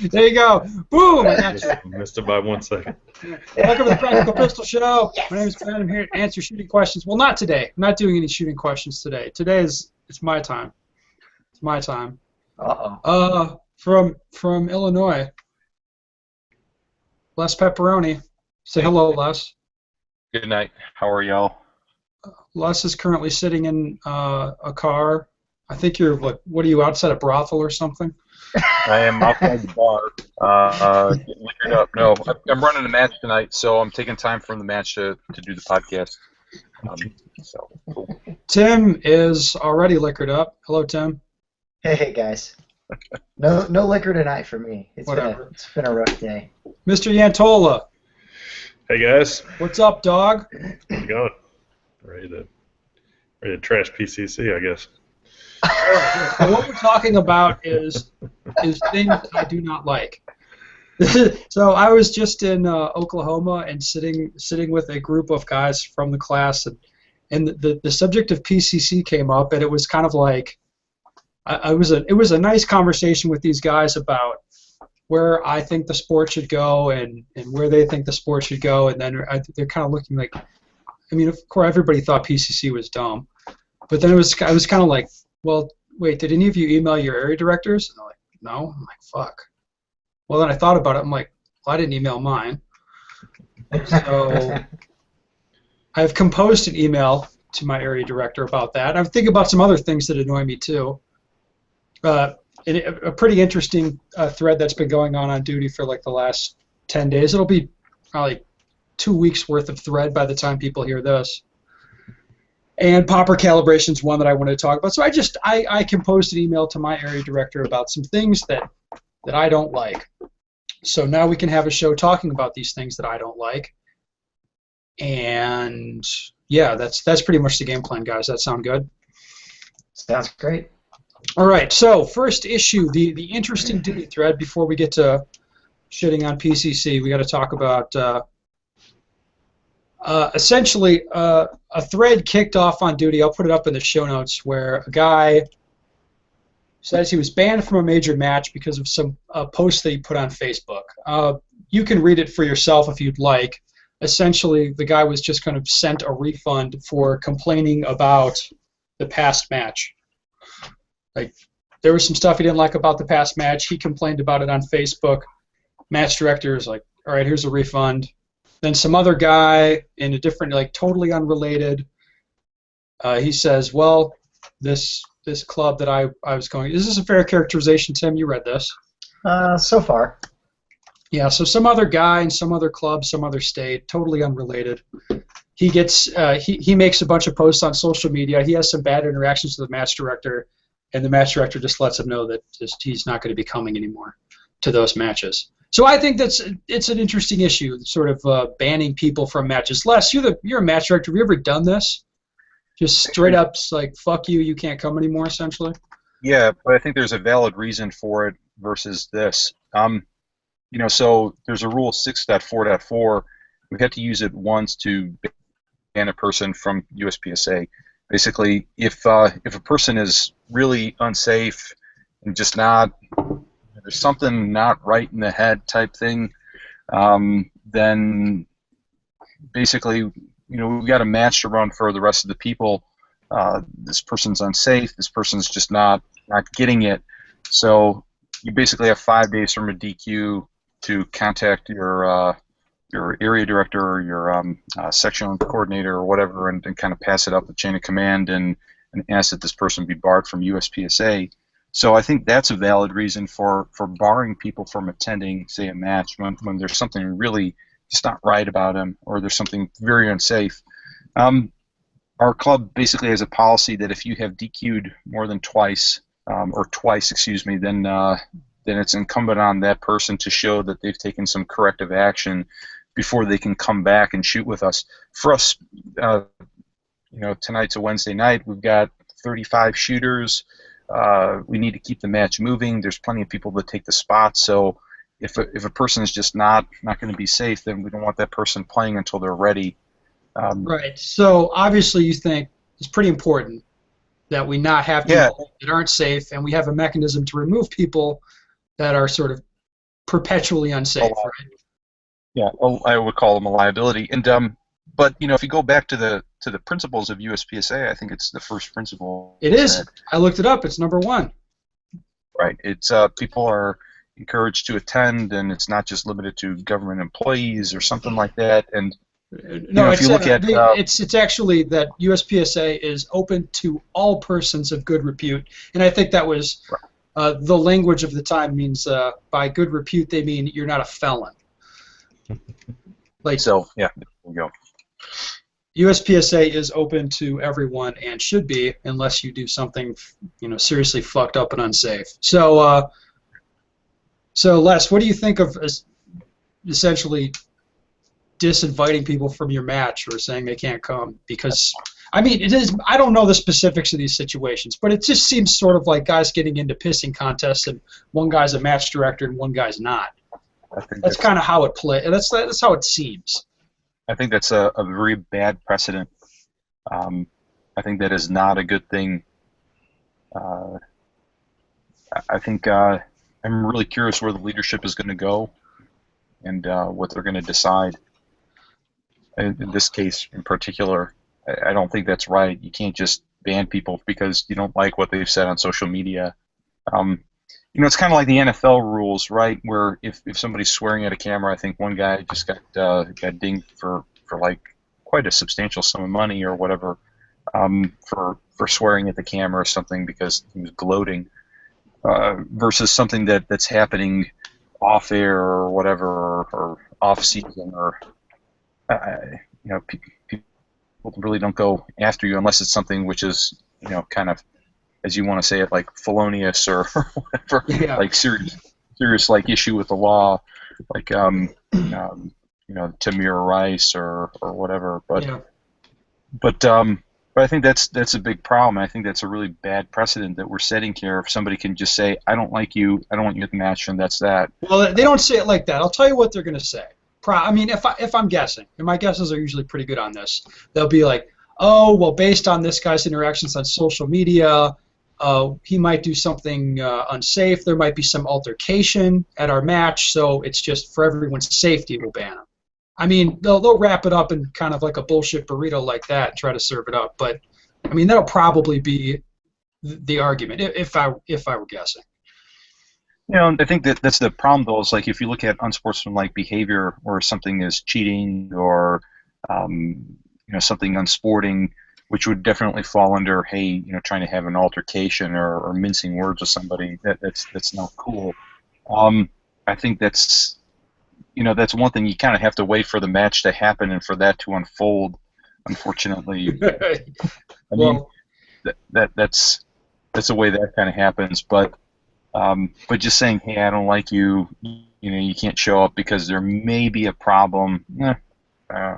There you go. Boom! I got you. Missed it by 1 second. Welcome to the Practical Pistol Show. Yes. My name is Ben. I'm here to answer shooting questions. Well, not today. I'm not doing any shooting questions today. It's my time. It's my time. From Illinois, Les Pepperoni. Say hello, Les. Good night. How are y'all? Les is currently sitting in a car. I think you're, what are you, outside a brothel or something? I am outside the bar, getting liquored up. No, I'm running a match tonight, so I'm taking time from the match to do the podcast. So cool. Tim is already liquored up. Hello, Tim. Hey guys. No liquor tonight for me. It's been a rough day. Mr. Yantola. Hey guys. What's up, dog? How's it going? Ready to trash PCC, I guess. So what we're talking about is things I do not like. So I was just in Oklahoma and sitting with a group of guys from the class, and the subject of PCC came up, and it was kind of like it was a nice conversation with these guys about where I think the sport should go and where they think the sport should go, and then they're kind of looking like, I mean, of course everybody thought PCC was dumb, but then I was kind of like, well, wait, did any of you email your area directors? And they're like, no. I'm like, fuck. Well, then I thought about it. I'm like, well, I didn't email mine. So I've composed an email to my area director about that. I'm thinking about some other things that annoy me too. A pretty interesting thread that's been going on duty for like the last 10 days. It'll be probably 2 weeks worth of thread by the time people hear this. And popper calibration is one that I wanted to talk about. So I composed an email to my area director about some things that I don't like. So now we can have a show talking about these things that I don't like. And yeah, that's pretty much the game plan, guys. That sound good? Sounds great. All right. So first issue, the interesting duty thread. Before we get to shitting on PCC, we got to talk about. Essentially, a thread kicked off on duty. I'll put it up in the show notes, where a guy says he was banned from a major match because of some post that he put on Facebook. You can read it for yourself if you'd like. Essentially, the guy was just kind of sent a refund for complaining about the past match. Like, there was some stuff he didn't like about the past match. He complained about it on Facebook. Match director is like, all right, here's a refund. Then some other guy in a different, like, totally unrelated, he says, well, this club that I was going, is this a fair characterization, Tim? You read this. So far. Yeah, so some other guy in some other club, some other state, totally unrelated. He gets, he makes a bunch of posts on social media. He has some bad interactions with the match director, and the match director just lets him know that he's not going to be coming anymore to those matches. So I think it's an interesting issue, sort of banning people from matches. Les, you're a match director. Have you ever done this? Just straight up, like, fuck you, you can't come anymore, essentially? Yeah, but I think there's a valid reason for it versus this. You know, so there's a rule 6.4.4. We have to use it once to ban a person from USPSA. Basically, if a person is really unsafe and just not, there's something not right in the head type thing, then basically, you know, we've got a match to run for the rest of the people. This person's unsafe. This person's just not getting it. So you basically have 5 days from a DQ to contact your area director or your section coordinator or whatever, and kind of pass it up the chain of command and ask that this person be barred from USPSA. So I think that's a valid reason for barring people from attending, say, a match when there's something really just not right about them or there's something very unsafe. Our club basically has a policy that if you have DQ'd more than twice, excuse me, then it's incumbent on that person to show that they've taken some corrective action before they can come back and shoot with us. For us, you know, tonight's a Wednesday night. We've got 35 shooters. We need to keep the match moving. There's plenty of people that take the spot. So if a person is just not going to be safe, then we don't want that person playing until they're ready. Right. So obviously you think it's pretty important that we not have people that aren't safe, and we have a mechanism to remove people that are sort of perpetually unsafe, right? Yeah, I would call them a liability. And but if you go back to the principles of USPSA, I think it's the first principle. It is. I looked it up. It's number 1. Right. It's people are encouraged to attend, and it's not just limited to government employees or something like that. And no, if you look at it's actually that USPSA is open to all persons of good repute, and I think that was the language of the time means by good repute they mean you're not a felon. So yeah, there we go. USPSA is open to everyone and should be, unless you do something, seriously fucked up and unsafe. So, Les, what do you think of essentially disinviting people from your match or saying they can't come? Because, I mean, it is. I don't know the specifics of these situations, but it just seems sort of like guys getting into pissing contests, and one guy's a match director and one guy's not. That's kind of how it plays. That's how it seems. I think that's a very bad precedent. I think that is not a good thing. I think I'm really curious where the leadership is going to go and what they're going to decide. In this case in particular, I don't think that's right. You can't just ban people because you don't like what they've said on social media. It's kind of like the NFL rules, right? Where if somebody's swearing at a camera, I think one guy just got dinged for like quite a substantial sum of money or whatever for swearing at the camera or something because he was gloating, versus something that's happening off air or whatever or off season or people really don't go after you unless it's something which is kind of, as you want to say it, like felonious or whatever, like serious like issue with the law, like Tamir Rice or whatever. But I think that's a big problem. I think that's a really bad precedent that we're setting here. If somebody can just say, "I don't like you, I don't want you at the match," and that's that. Well, they don't say it like that. I'll tell you what they're going to say. I mean, if I'm guessing, and my guesses are usually pretty good on this, they'll be like, "Oh, well, based on this guy's interactions on social media, he might do something unsafe. There might be some altercation at our match, so it's just for everyone's safety we'll ban him." I mean, they'll wrap it up in kind of like a bullshit burrito like that and try to serve it up. But I mean, that'll probably be the argument if I were guessing. I think that's the problem, though. Is like if you look at unsportsmanlike behavior or something is cheating or something unsporting, which would definitely fall under, hey, trying to have an altercation or mincing words with somebody. That's not cool. I think that's one thing. You kind of have to wait for the match to happen and for that to unfold. Unfortunately, I mean, that's the way that kind of happens. But just saying, hey, I don't like you. You can't show up because there may be a problem. Yeah. I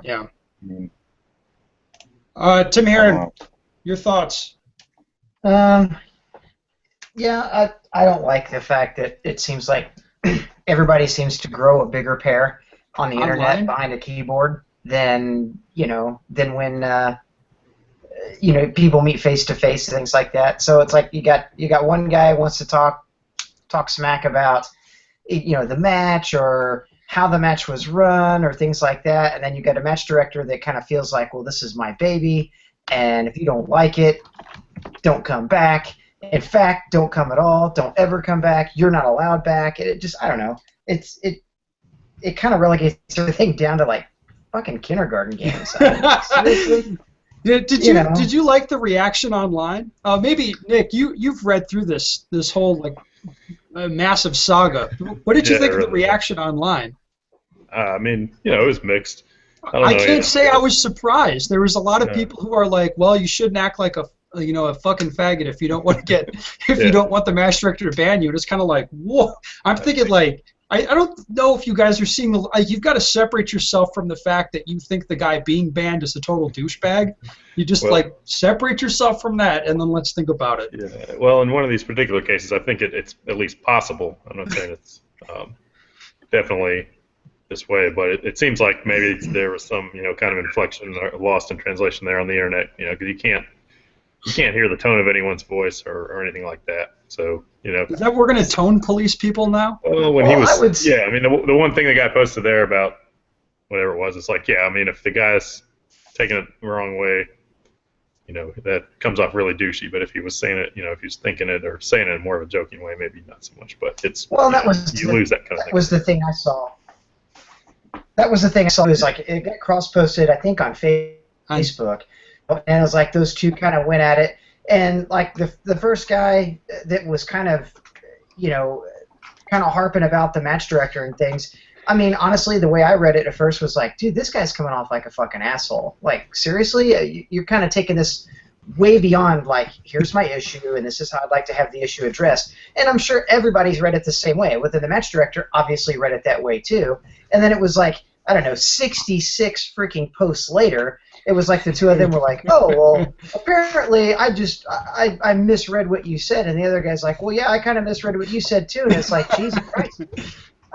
mean, Tim Heron, your thoughts? Yeah, I don't like the fact that it seems like everybody seems to grow a bigger pair on the internet behind a keyboard than when people meet face to face and things like that. So it's like you got one guy who wants to talk smack about the match or how the match was run or things like that, and then you got a match director that kind of feels like, well, this is my baby, and if you don't like it, don't come back. In fact, don't come at all. Don't ever come back. You're not allowed back. It just, I don't know. It kind of relegates everything down to like fucking kindergarten games. Seriously. Did you like the reaction online? Maybe Nick, you've read through this whole like massive saga. What did you think of the reaction online? I mean, it was mixed. I can't say I was surprised. There was a lot of people who are like, well, you shouldn't act like a fucking faggot if you don't want to you don't want the match director to ban you. And it's kind of like, whoa. I'm thinking like, I don't know if you guys are seeing you've got to separate yourself from the fact that you think the guy being banned is a total douchebag. You just separate yourself from that, and then let's think about it. Yeah. Well, in one of these particular cases, I think it's at least possible. I'm not saying it's definitely this way, but it seems like maybe there was some kind of inflection or lost in translation there on the internet. Because you can't you can't hear the tone of anyone's voice or anything like that. So, you know. Is that we're going to tone police people now? Well, when he was, yeah, I mean, the one thing that got posted there about whatever it was, it's like, yeah, I mean, if the guy's taking it the wrong way, you know, that comes off really douchey. But if he was saying it, you know, if he was thinking it or saying it in more of a joking way, maybe not so much. But it's, you lose that kind of thing. That was the thing I saw. That was the thing I saw. It was like it got cross-posted, I think, on Facebook, and it was like those two kind of went at it, and like the first guy that was kind of, you know, kind of harping about the match director and things. I mean, honestly, the way I read it at first was like, dude, this guy's coming off like a fucking asshole. Like, seriously, you're kind of taking this way beyond, like, here's my issue, and this is how I'd like to have the issue addressed. And I'm sure everybody's read it the same way. Within the match director, obviously read it that way too. And then it was like, I don't know, 66 freaking posts later, it was like the two of them were like, oh, well, apparently I misread what you said. And the other guy's like, well, yeah, I kind of misread what you said too. And it's like, Jesus Christ.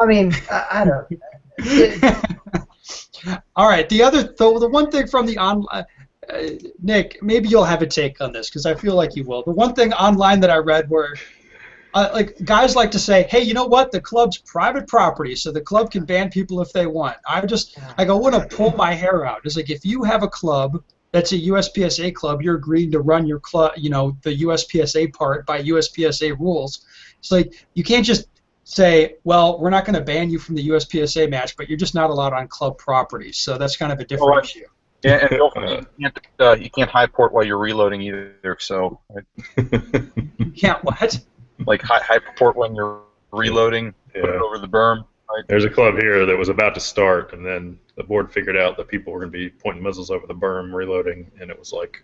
I mean, I don't. All right. The one thing from the online, Nick, maybe you'll have a take on this because I feel like you will. The one thing online that I read where, like, guys like to say, hey, you know what? The club's private property, so the club can ban people if they want. I want to pull my hair out. It's like if you have a club that's a USPSA club, you're agreeing to run your club, you know, the USPSA part by USPSA rules. It's like you can't just say, well, we're not going to ban you from the USPSA match, but you're just not allowed on club property. So that's kind of a different issue. Yeah, and you can't high port while you're reloading either. So you can't what? Like high port when you're reloading, put it over the berm. Right? There's a club here that was about to start, and then the board figured out that people were going to be pointing missiles over the berm, reloading, and it was like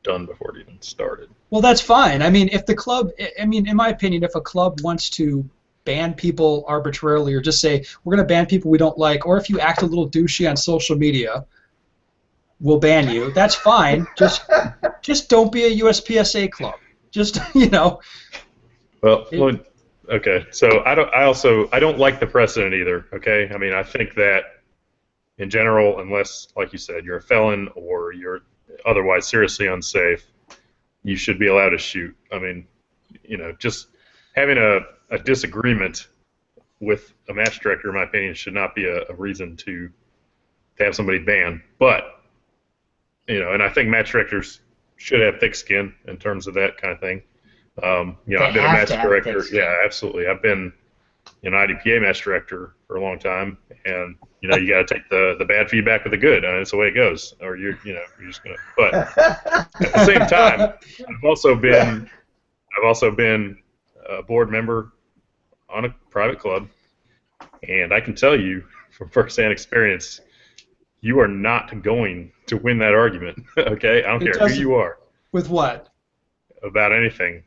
done before it even started. Well, that's fine. I mean, if the club, I mean, in my opinion, if a club wants to ban people arbitrarily or just say we're going to ban people we don't like, or if you act a little douchey on social media, we'll ban you. That's fine. Just don't be a USPSA club. Just, you know. Well, okay. So I don't like the precedent either. Okay. I mean, I think that in general, unless, like you said, you're a felon or you're otherwise seriously unsafe, you should be allowed to shoot. I mean, you know, just having a disagreement with a match director, in my opinion, should not be a reason to have somebody banned. But, you know, and I think match directors should have thick skin in terms of that kind of thing. You know, I've been a match director. Yeah, absolutely. I've been an IDPA match director for a long time, and you know, you got to take the bad feedback with the good. I mean, it's the way it goes, or you're just gonna. But at the same time, I've also been a board member on a private club, and I can tell you from firsthand experience, you are not going to win that argument. Okay, I don't care who you are. With what? About anything.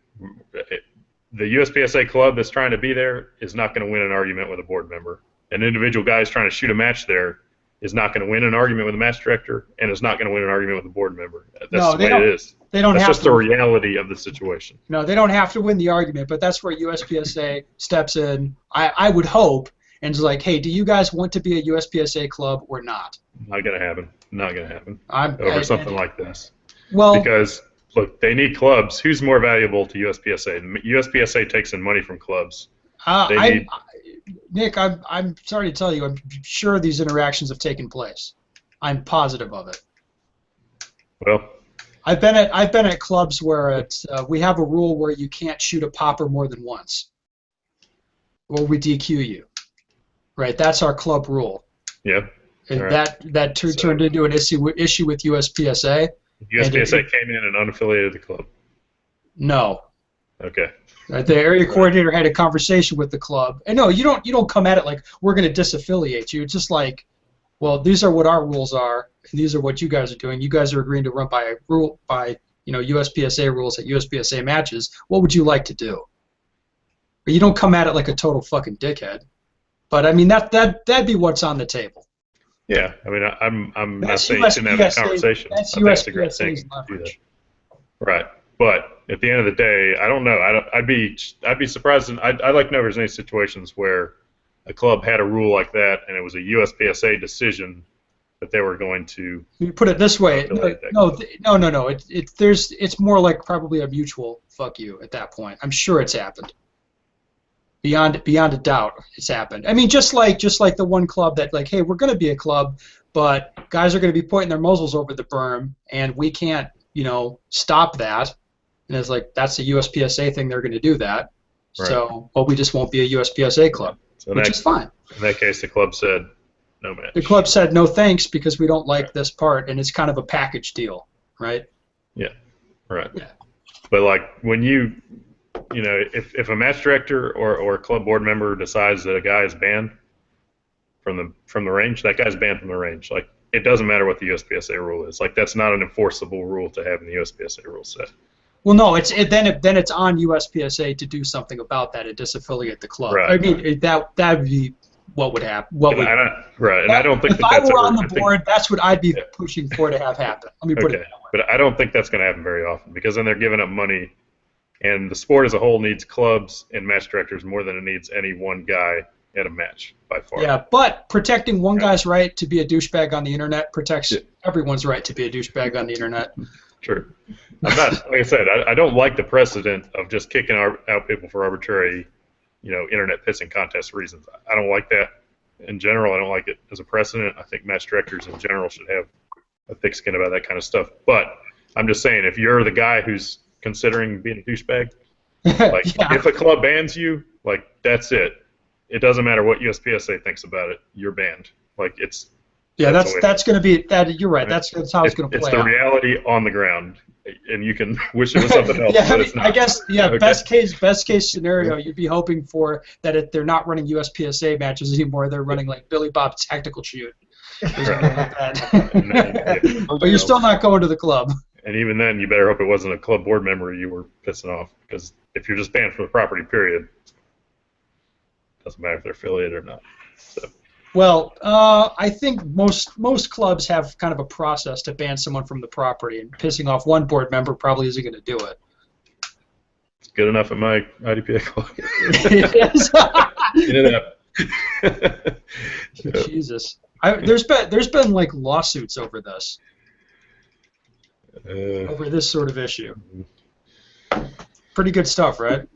The USPSA club that's trying to be there is not going to win an argument with a board member. An individual guy who's trying to shoot a match there is not going to win an argument with a match director, and is not going to win an argument with a board member. That's the way it is. That's just the reality of the situation. No, they don't have to win the argument, but that's where USPSA steps in. I would hope, and is like, hey, do you guys want to be a USPSA club or not? Not going to happen. Not going to happen. Over something like this. Well, because look, they need clubs. Who's more valuable to USPSA? USPSA takes in money from clubs. Nick, I'm sorry to tell you, I'm sure these interactions have taken place. I'm positive of it. Well, I've been at clubs where we have a rule where you can't shoot a popper more than once, or we DQ you. Right, that's our club rule. Yeah. And that turned into an issue with USPSA. USPSA came in and unaffiliated the club. No. Okay. The area coordinator had a conversation with the club, and no, you don't come at it like we're going to disaffiliate you. It's just like, well, these are what our rules are, and these are what you guys are doing. You guys are agreeing to run by USPSA rules at USPSA matches. What would you like to do? But you don't come at it like a total fucking dickhead. But I mean that'd be what's on the table. Yeah, I mean I'm not saying you shouldn't have a conversation. That's USPSA's leverage. Right. But at the end of the day, I don't know. I'd be surprised. I'd like to know if there's any situations where a club had a rule like that and it was a USPSA decision that they were going to. You put it this way. No. It's more like probably a mutual fuck you at that point. I'm sure it's happened. Beyond a doubt, it's happened. I mean, just like the one club that like, hey, we're going to be a club, but guys are going to be pointing their muzzles over the berm, and we can't, stop that. And it's like that's a USPSA thing. They're going to do that. Right. So, but we just won't be a USPSA club, which is fine. In that case, the club said no match. The club said no thanks because we don't like this part, and it's kind of a package deal, right? Yeah, right. Yeah. But like when if a match director or a club board member decides that a guy is banned from the range, that guy's banned from the range. Like it doesn't matter what the USPSA rule is. Like that's not an enforceable rule to have in the USPSA rule set. Well, no, then it's on USPSA to do something about that and disaffiliate the club. Right. I mean, that would be what would happen. I don't think if I were on the board, that's what I'd be pushing for to have happen. Let me put it that way. But I don't think that's going to happen very often because then they're giving up money, and the sport as a whole needs clubs and match directors more than it needs any one guy at a match by far. Yeah, but protecting one guy's right to be a douchebag on the internet protects everyone's right to be a douchebag on the internet. True. I'm not, like I said, I don't like the precedent of just kicking out people for arbitrary, internet pissing contest reasons. I don't like that in general. I don't like it as a precedent. I think match directors in general should have a thick skin about that kind of stuff. But I'm just saying, if you're the guy who's considering being a douchebag, like if a club bans you, like that's it. It doesn't matter what USPSA thinks about it. You're banned. Like it's. Yeah, that's going to be that. You're right. That's how it's going to play. It's the reality on the ground, and you can wish it was something else. But it's not. I guess okay. Best case scenario, you'd be hoping for that if they're not running USPSA matches anymore, they're running like Billy Bob's tactical shoot. But you're still not going to the club. And even then, you better hope it wasn't a club board member you were pissing off, because if you're just banned from the property, period, it doesn't matter if they're affiliated or not. So. Well, I think most clubs have kind of a process to ban someone from the property, and pissing off one board member probably isn't going to do it. It's good enough at my IDPA club. Jesus, there's been like lawsuits over this, over this sort of issue. Pretty good stuff, right?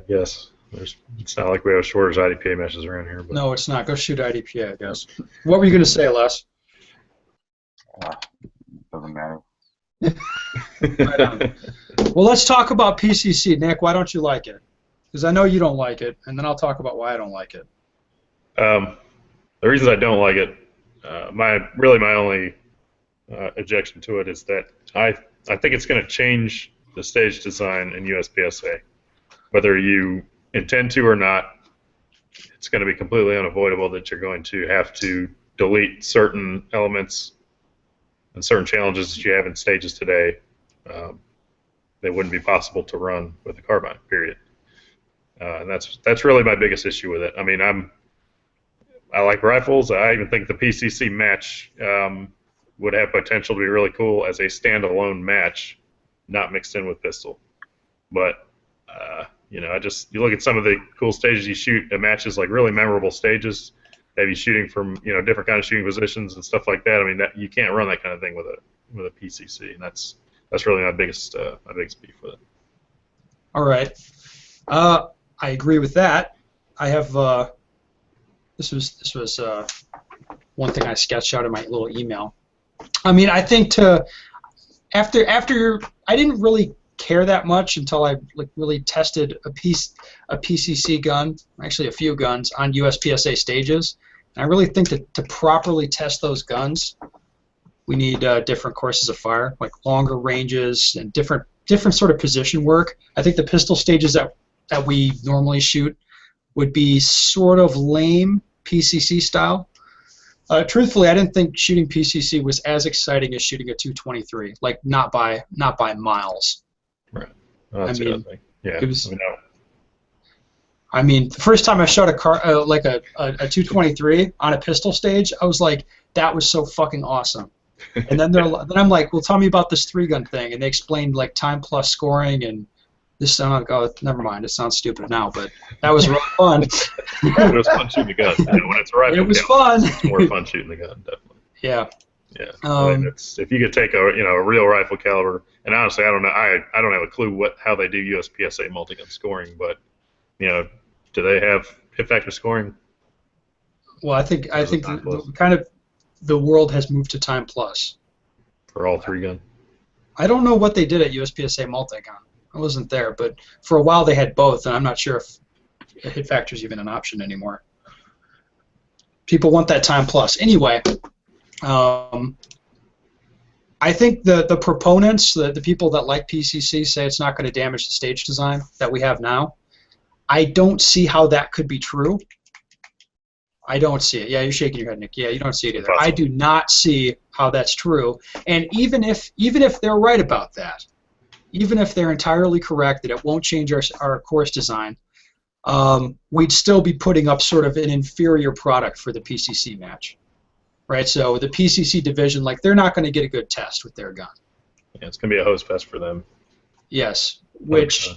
Yes. It's not like we have shortage IDPA matches around here. But. No, it's not. Go shoot IDPA, I guess. What were you going to say, Les? Doesn't matter. Right on. Well, let's talk about PCC. Nick, why don't you like it? Because I know you don't like it, and then I'll talk about why I don't like it. The reasons I don't like it, my only objection to it is that I think it's going to change the stage design in USPSA. Whether you intend to or not, it's going to be completely unavoidable that you're going to have to delete certain elements and certain challenges that you have in stages today. They wouldn't be possible to run with a carbine, period. And that's really my biggest issue with it. I mean, I like rifles. I even think the PCC match would have potential to be really cool as a standalone match, not mixed in with pistol. But you look at some of the cool stages you shoot at matches, like really memorable stages. Have you shooting from different kind of shooting positions and stuff like that? I mean, that you can't run that kind of thing with a PCC, and that's really my biggest beef with it. All right, I agree with that. I have this was one thing I sketched out in my little email. I mean, I think after I didn't really care that much until I really tested a PCC gun, actually a few guns, on USPSA stages. And I really think that to properly test those guns, we need different courses of fire, like longer ranges and different sort of position work. I think the pistol stages that we normally shoot would be sort of lame PCC style. Truthfully, I didn't think shooting PCC was as exciting as shooting a 223, like not by miles. Right. Well, that's yeah. It was. I mean, the first time I shot a 223 on a pistol stage, I was like, that was so fucking awesome. And then I'm like, well, tell me about this 3-gun thing, and they explained like time plus scoring and this. Never mind. It sounds stupid now, but that was real fun. It was fun shooting the gun. When it's a rifle, it was fun. It's more fun shooting the gun, definitely. Yeah. Yeah. I mean, if you could take a real rifle caliber, and honestly, I don't know, I don't have a clue how they do USPSA multi-gun scoring, but do they have hit factor scoring? Well, I think kind of the world has moved to time plus for all 3-gun. I don't know what they did at USPSA multi-gun. I wasn't there, but for a while they had both, and I'm not sure if hit factor is even an option anymore. People want that time plus. Anyway, I think the proponents, the people that like PCC, say it's not going to damage the stage design that we have now. I don't see how that could be true. I don't see it. Yeah, you're shaking your head, Nick. Yeah, you don't see it either. I do not see how that's true. And even if they're right about that, even if they're entirely correct that it won't change our course design, we'd still be putting up sort of an inferior product for the PCC match, right? So the PCC division, like, they're not going to get a good test with their gun. Yeah, it's going to be a hose fest for them. Yes, which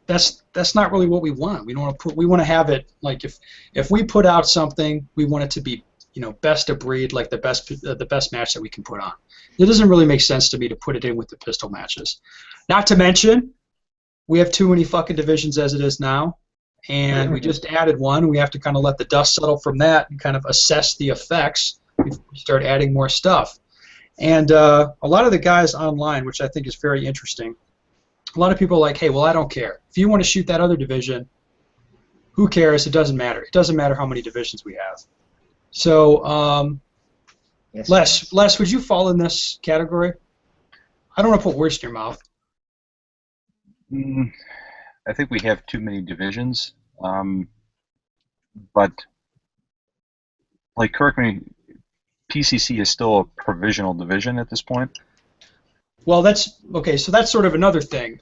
that's not really what we want. We want to have it like if we put out something, we want it to be best of breed, like the best match that we can put on. It doesn't really make sense to me to put it in with the pistol matches. Not to mention, we have too many fucking divisions as it is now, and we just added one. We have to kind of let the dust settle from that and kind of assess the effects before we start adding more stuff. And a lot of the guys online, which I think is very interesting, a lot of people are like, hey, well, I don't care. If you want to shoot that other division, who cares? It doesn't matter. It doesn't matter how many divisions we have. So, yes, Les, would you fall in this category? I don't want to put words in your mouth. I think we have too many divisions. But, like, correct me, PCC is still a provisional division at this point? Well, that's okay. So that's sort of another thing.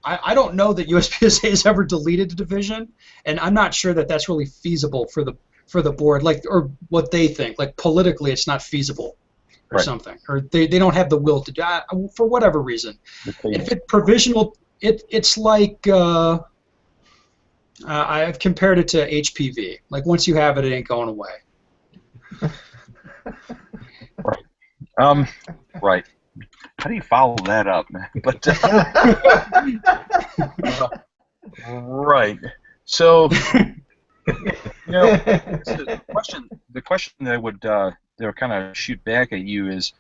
I don't know that USPSA has ever deleted a division, and I'm not sure that that's really feasible for the board, like, or what they think. Like, politically, it's not feasible, or something, or they don't have the will to do for whatever reason. If it's provisional, it's like I've compared it to HPV. Like, once you have it, it ain't going away. Right. Right. How do you follow that up, man? But right. So, the question that I would kind of shoot back at you is,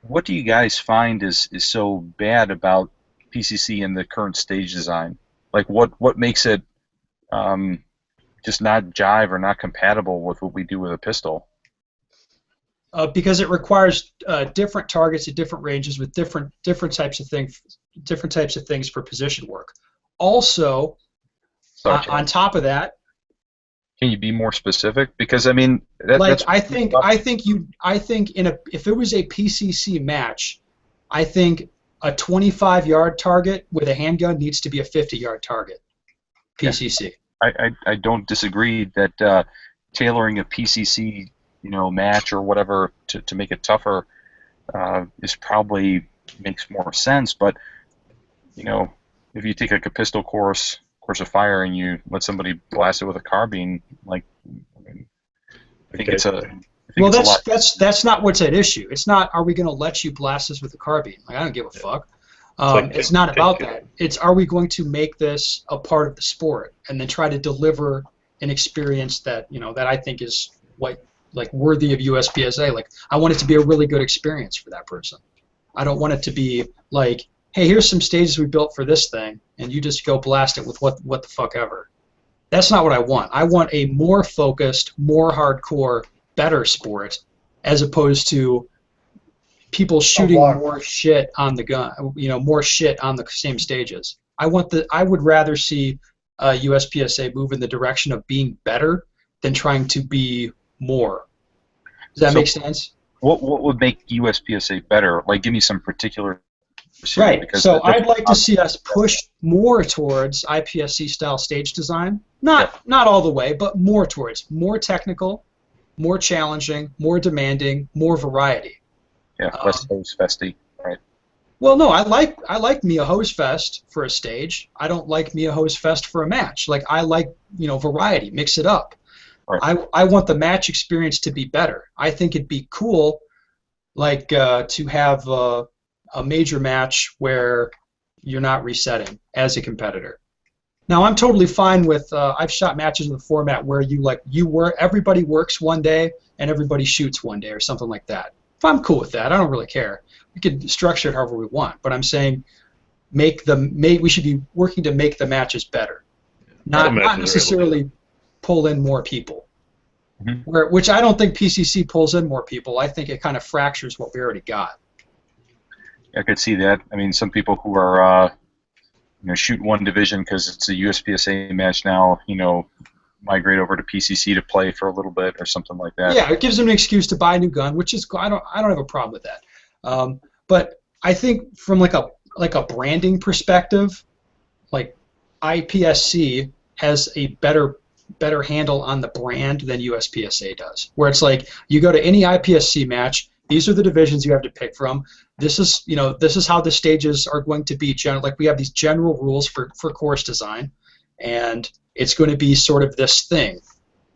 what do you guys find is so bad about PCC in the current stage design? Like, what makes it just not jive or not compatible with what we do with a pistol? Because it requires different targets at different ranges with different types of things for position work. Also, on top of that, can you be more specific? Because I mean, I think if it was a PCC match, I think a 25-yard target with a handgun needs to be a 50-yard target. PCC. I don't disagree that tailoring a PCC match or whatever to make it tougher is probably makes more sense. But if you take like a pistol course of fire and you let somebody blast it with a carbine, like, I think it's a well, that's not what's at issue. It's not, are we going to let you blast us with a carbine? Like, I don't give a fuck. It's not about that. It's, are we going to make this a part of the sport and then try to deliver an experience that that I think is worthy of USPSA. Like, I want it to be a really good experience for that person. I don't want it to be like, hey, here's some stages we built for this thing, and you just go blast it with what the fuck ever. That's not what I want. I want a more focused, more hardcore, better sport, as opposed to people shooting more shit on the gun, more shit on the same stages. I would rather see USPSA move in the direction of being better than trying to be more. Does that make sense? What would make USPSA better? Like, give me some particular. Right. So I'd like to see us push more towards IPSC style stage design. Not all the way, but more towards more technical, more challenging, more demanding, more variety. Yeah, less hose festy, right? Well, no, I like me a hose fest for a stage. I don't like me a hose fest for a match. Like, I like variety, mix it up. Right. I want the match experience to be better. I think it'd be cool, like to have a major match where you're not resetting as a competitor. Now I'm totally fine with. I've shot matches in the format where everybody works one day and everybody shoots one day or something like that. If I'm cool with that, I don't really care. We could structure it however we want. But I'm saying we should be working to make the matches better, not necessarily pull in more people. Mm-hmm. Which I don't think PCC pulls in more people. I think it kind of fractures what we already got. I could see that. I mean, some people who are shoot one division because it's a USPSA match now, migrate over to PCC to play for a little bit or something like that. Yeah, it gives them an excuse to buy a new gun, which is I don't have a problem with that. But I think from like a branding perspective, like IPSC has a better handle on the brand than USPSA does. Where it's like you go to any IPSC match, these are the divisions you have to pick from. This is how the stages are going to be. Like we have these general rules for course design, and it's going to be sort of this thing,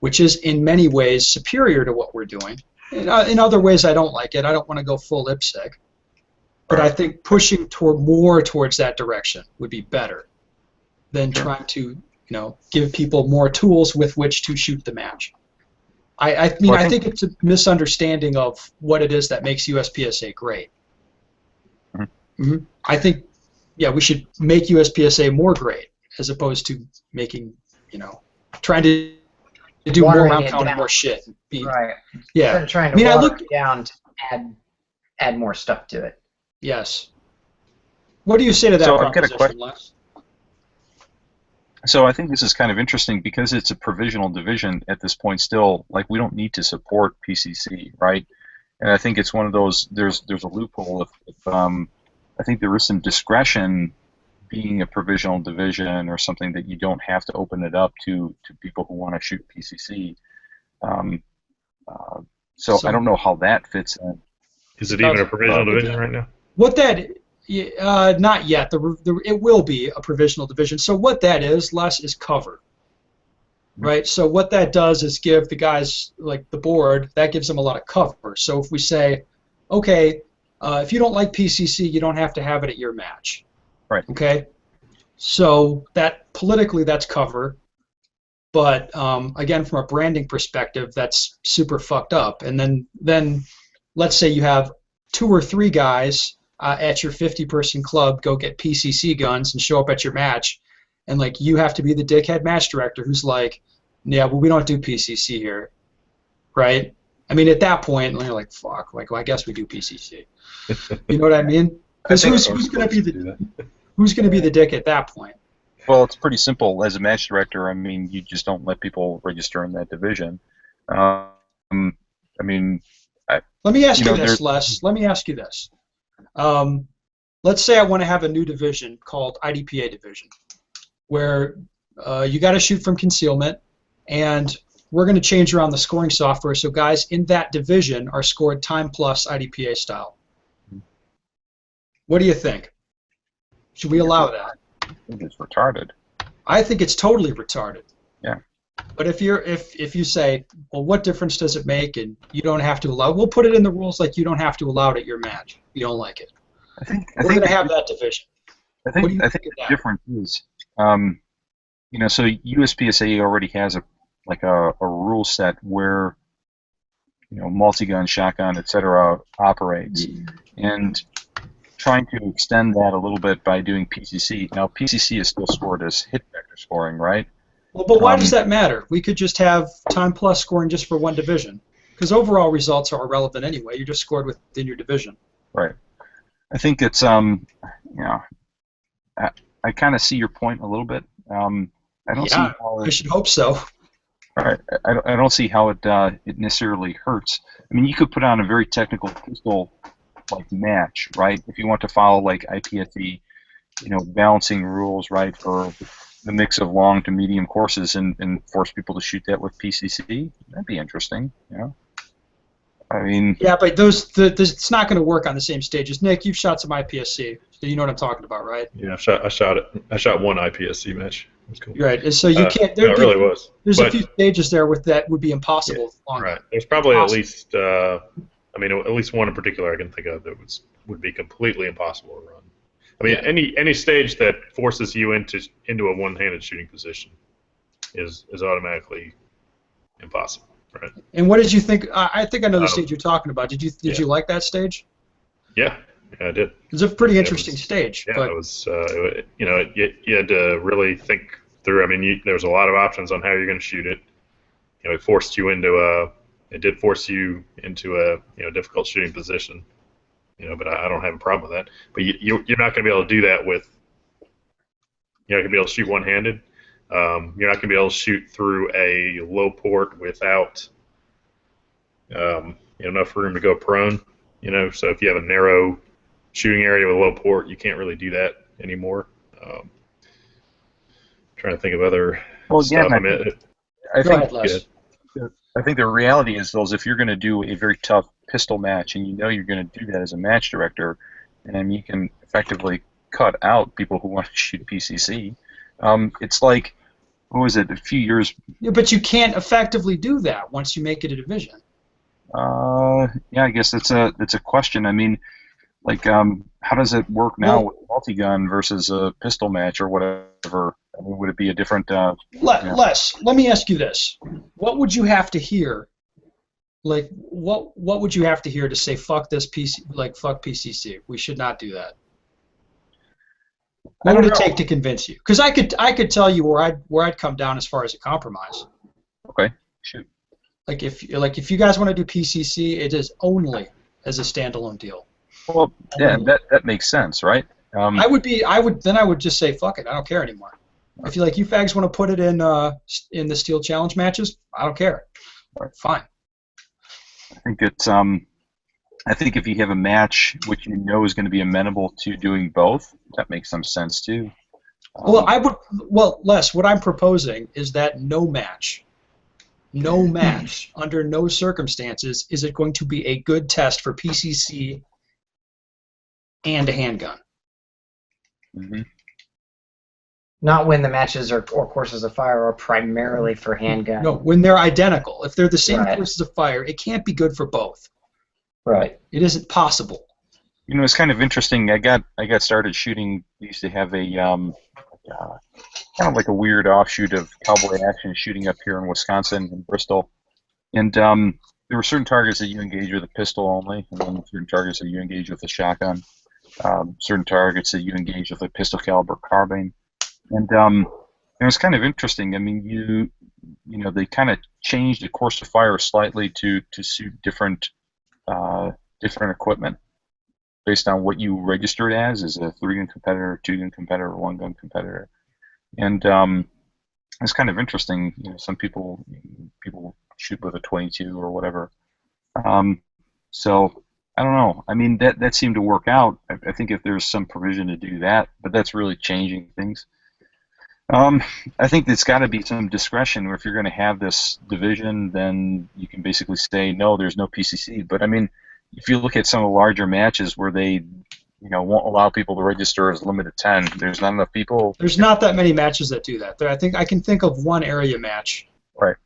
which is in many ways superior to what we're doing. In other ways, I don't like it. I don't want to go full IPSC, but I think pushing more towards that direction would be better than trying to give people more tools with which to shoot the match. I think it's a misunderstanding of what it is that makes USPSA great. Mm-hmm. I think, we should make USPSA more great as opposed to making, trying to do more round count and more shit. Right. Yeah. Instead of trying to water it down to add more stuff to it. Yes. What do you say to that proposition, Les? So I think this is kind of interesting because it's a provisional division at this point still. Like, we don't need to support PCC, right? And I think it's one of those, there's a loophole if I think there is some discretion being a provisional division or something that you don't have to open it up to people who want to shoot PCC. So I don't know how that fits in. Is it even a provisional division right now? Not yet. It will be a provisional division. So what that is, Les, is cover. Right? So what that does is give the guys, like the board, that gives them a lot of cover. So if we say, okay, if you don't like PCC, you don't have to have it at your match. Right. Okay? So that politically, that's cover. But again, from a branding perspective, that's super fucked up. And then let's say you have 2 or 3 guys at your 50-person club go get PCC guns and show up at your match, and like you have to be the dickhead match director who's like, yeah, well, we don't do PCC here, right? I mean, at that point, you're like, fuck, like, well, I guess we do PCC. You know what I mean? Because who's going to be the dick at that point? Well, it's pretty simple. As a match director, I mean, you just don't let people register in that division. I mean, let me ask you this, Les. Let me ask you this. Let's say I want to have a new division called IDPA division, where you got to shoot from concealment, and we're going to change around the scoring software so guys in that division are scored time plus IDPA style. What do you think? Should we allow that? I think it's retarded. I think it's totally retarded. Yeah. But if you say, well, what difference does it make, and you don't have to allow, we'll put it in the rules like you don't have to allow it at your match. You don't like it. We're going to have that division. I think the difference is, so USPSA already has a rule set where multi-gun, shotgun, etc. operates, and trying to extend that a little bit by doing PCC. Now, PCC is still scored as hit vector scoring, right? Well, but why does that matter? We could just have time plus scoring just for one division, because overall results are irrelevant anyway. You're just scored within your division. Right. I think it's I kind of see your point a little bit. I don't see how I should hope so. Right. I don't see how it necessarily hurts. I mean, you could put on a very technical pistol match, right? If you want to follow like IPSC, balancing rules, right, for the mix of long to medium courses and force people to shoot that with PCC, that'd be interesting, I mean... Yeah, but it's not going to work on the same stages. Nick, you've shot some IPSC, so you know what I'm talking about, right? Yeah, I shot one IPSC match. was cool. Right, and so you can't. No, it really was. There's a few stages there with that would be impossible. Yeah, right. There's probably at least, at least one in particular I can think of that would be completely impossible to run. I mean, any stage that forces you into a one-handed shooting position is automatically impossible, right? And what did you think? I think I know the stage you're talking about. Did you like that stage? Yeah, I did. It was a pretty interesting stage. Yeah, but it was. You had to really think through. I mean, there was a lot of options on how you're going to shoot it. It did force you into a difficult shooting position. But I don't have a problem with that. But you're not going to be able to do that with. You're not going to be able to shoot one-handed. You're not going to be able to shoot through a low port without enough room to go prone. So if you have a narrow shooting area with a low port, you can't really do that anymore. Trying to think of other stuff. I think the reality is, though, is if you're going to do a very tough pistol match, and you're going to do that as a match director, and you can effectively cut out people who want to shoot PCC. It's like, what was it, a few years? Yeah, but you can't effectively do that once you make it a division. Yeah, I guess that's a question. I mean, like, how does it work now with multi-gun versus a pistol match or whatever? I mean, would it be a different? Les, let me ask you this: what would you have to hear? Like, what would you have to hear to say fuck this PC? Like, fuck PCC. We should not do that. What would it take to convince you? Because I could tell you where I'd come down as far as a compromise. Okay, shoot. Like if you guys want to do PCC, it is only as a standalone deal. Well, yeah, that makes sense, right? I would just say fuck it. I don't care anymore. If you fags want to put it in the Steel Challenge matches, I don't care. Right. Fine. I think if you have a match which you know is going to be amenable to doing both, that makes some sense too. Les, what I'm proposing is that no match, under no circumstances, is it going to be a good test for PCC and a handgun. Mm-hmm. Not when the matches or courses of fire are primarily for handgun. No, when they're identical. If they're the same courses of fire, it can't be good for both. Right. It isn't possible. It's kind of interesting. I got started shooting. We used to have a kind of like a weird offshoot of cowboy action shooting up here in Wisconsin, in Bristol, and there were certain targets that you engage with a pistol only, and then certain targets that you engage with a shotgun. Certain targets that you engage with a pistol caliber carbine, and it was kind of interesting. I mean, they kind of changed the course of fire slightly to suit different equipment based on what you registered as a 3-gun competitor, 2-gun competitor, 1-gun competitor, and it's kind of interesting. Some people shoot with a 22 or whatever. So I don't know. I mean, that seemed to work out. I think if there's some provision to do that, but that's really changing things. I think there's got to be some discretion where if you're going to have this division, then you can basically say, no, there's no PCC. But, I mean, if you look at some of the larger matches where they won't allow people to register as limited 10, there's not enough people. There's not that many matches that do that. I think I can think of one area match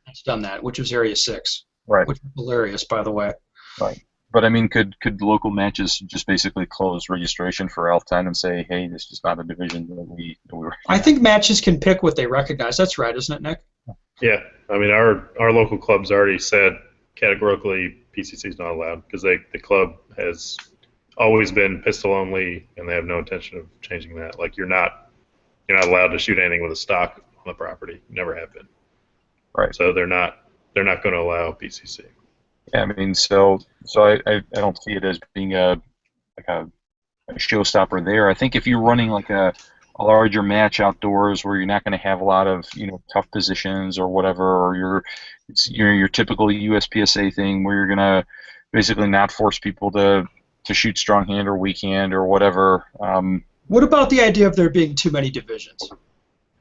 that's done that, which was Area 6. Right. Which was hilarious, by the way. Right. But I mean, could local matches just basically close registration for L10 and say, hey, this is not a division that we recognize? I think matches can pick what they recognize. That's right, isn't it, Nick? Yeah. I mean, our local club's already said categorically PCC is not allowed because the club has always been pistol only, and they have no intention of changing that. Like you're not allowed to shoot anything with a stock on the property. You never have been. Right. So they're not going to allow PCC. Yeah, I mean, so I don't see it as being a showstopper there. I think if you're running like a larger match outdoors where you're not going to have a lot of tough positions or whatever, or your typical USPSA thing where you're going to basically not force people to shoot strong hand or weak hand or whatever. What about the idea of there being too many divisions?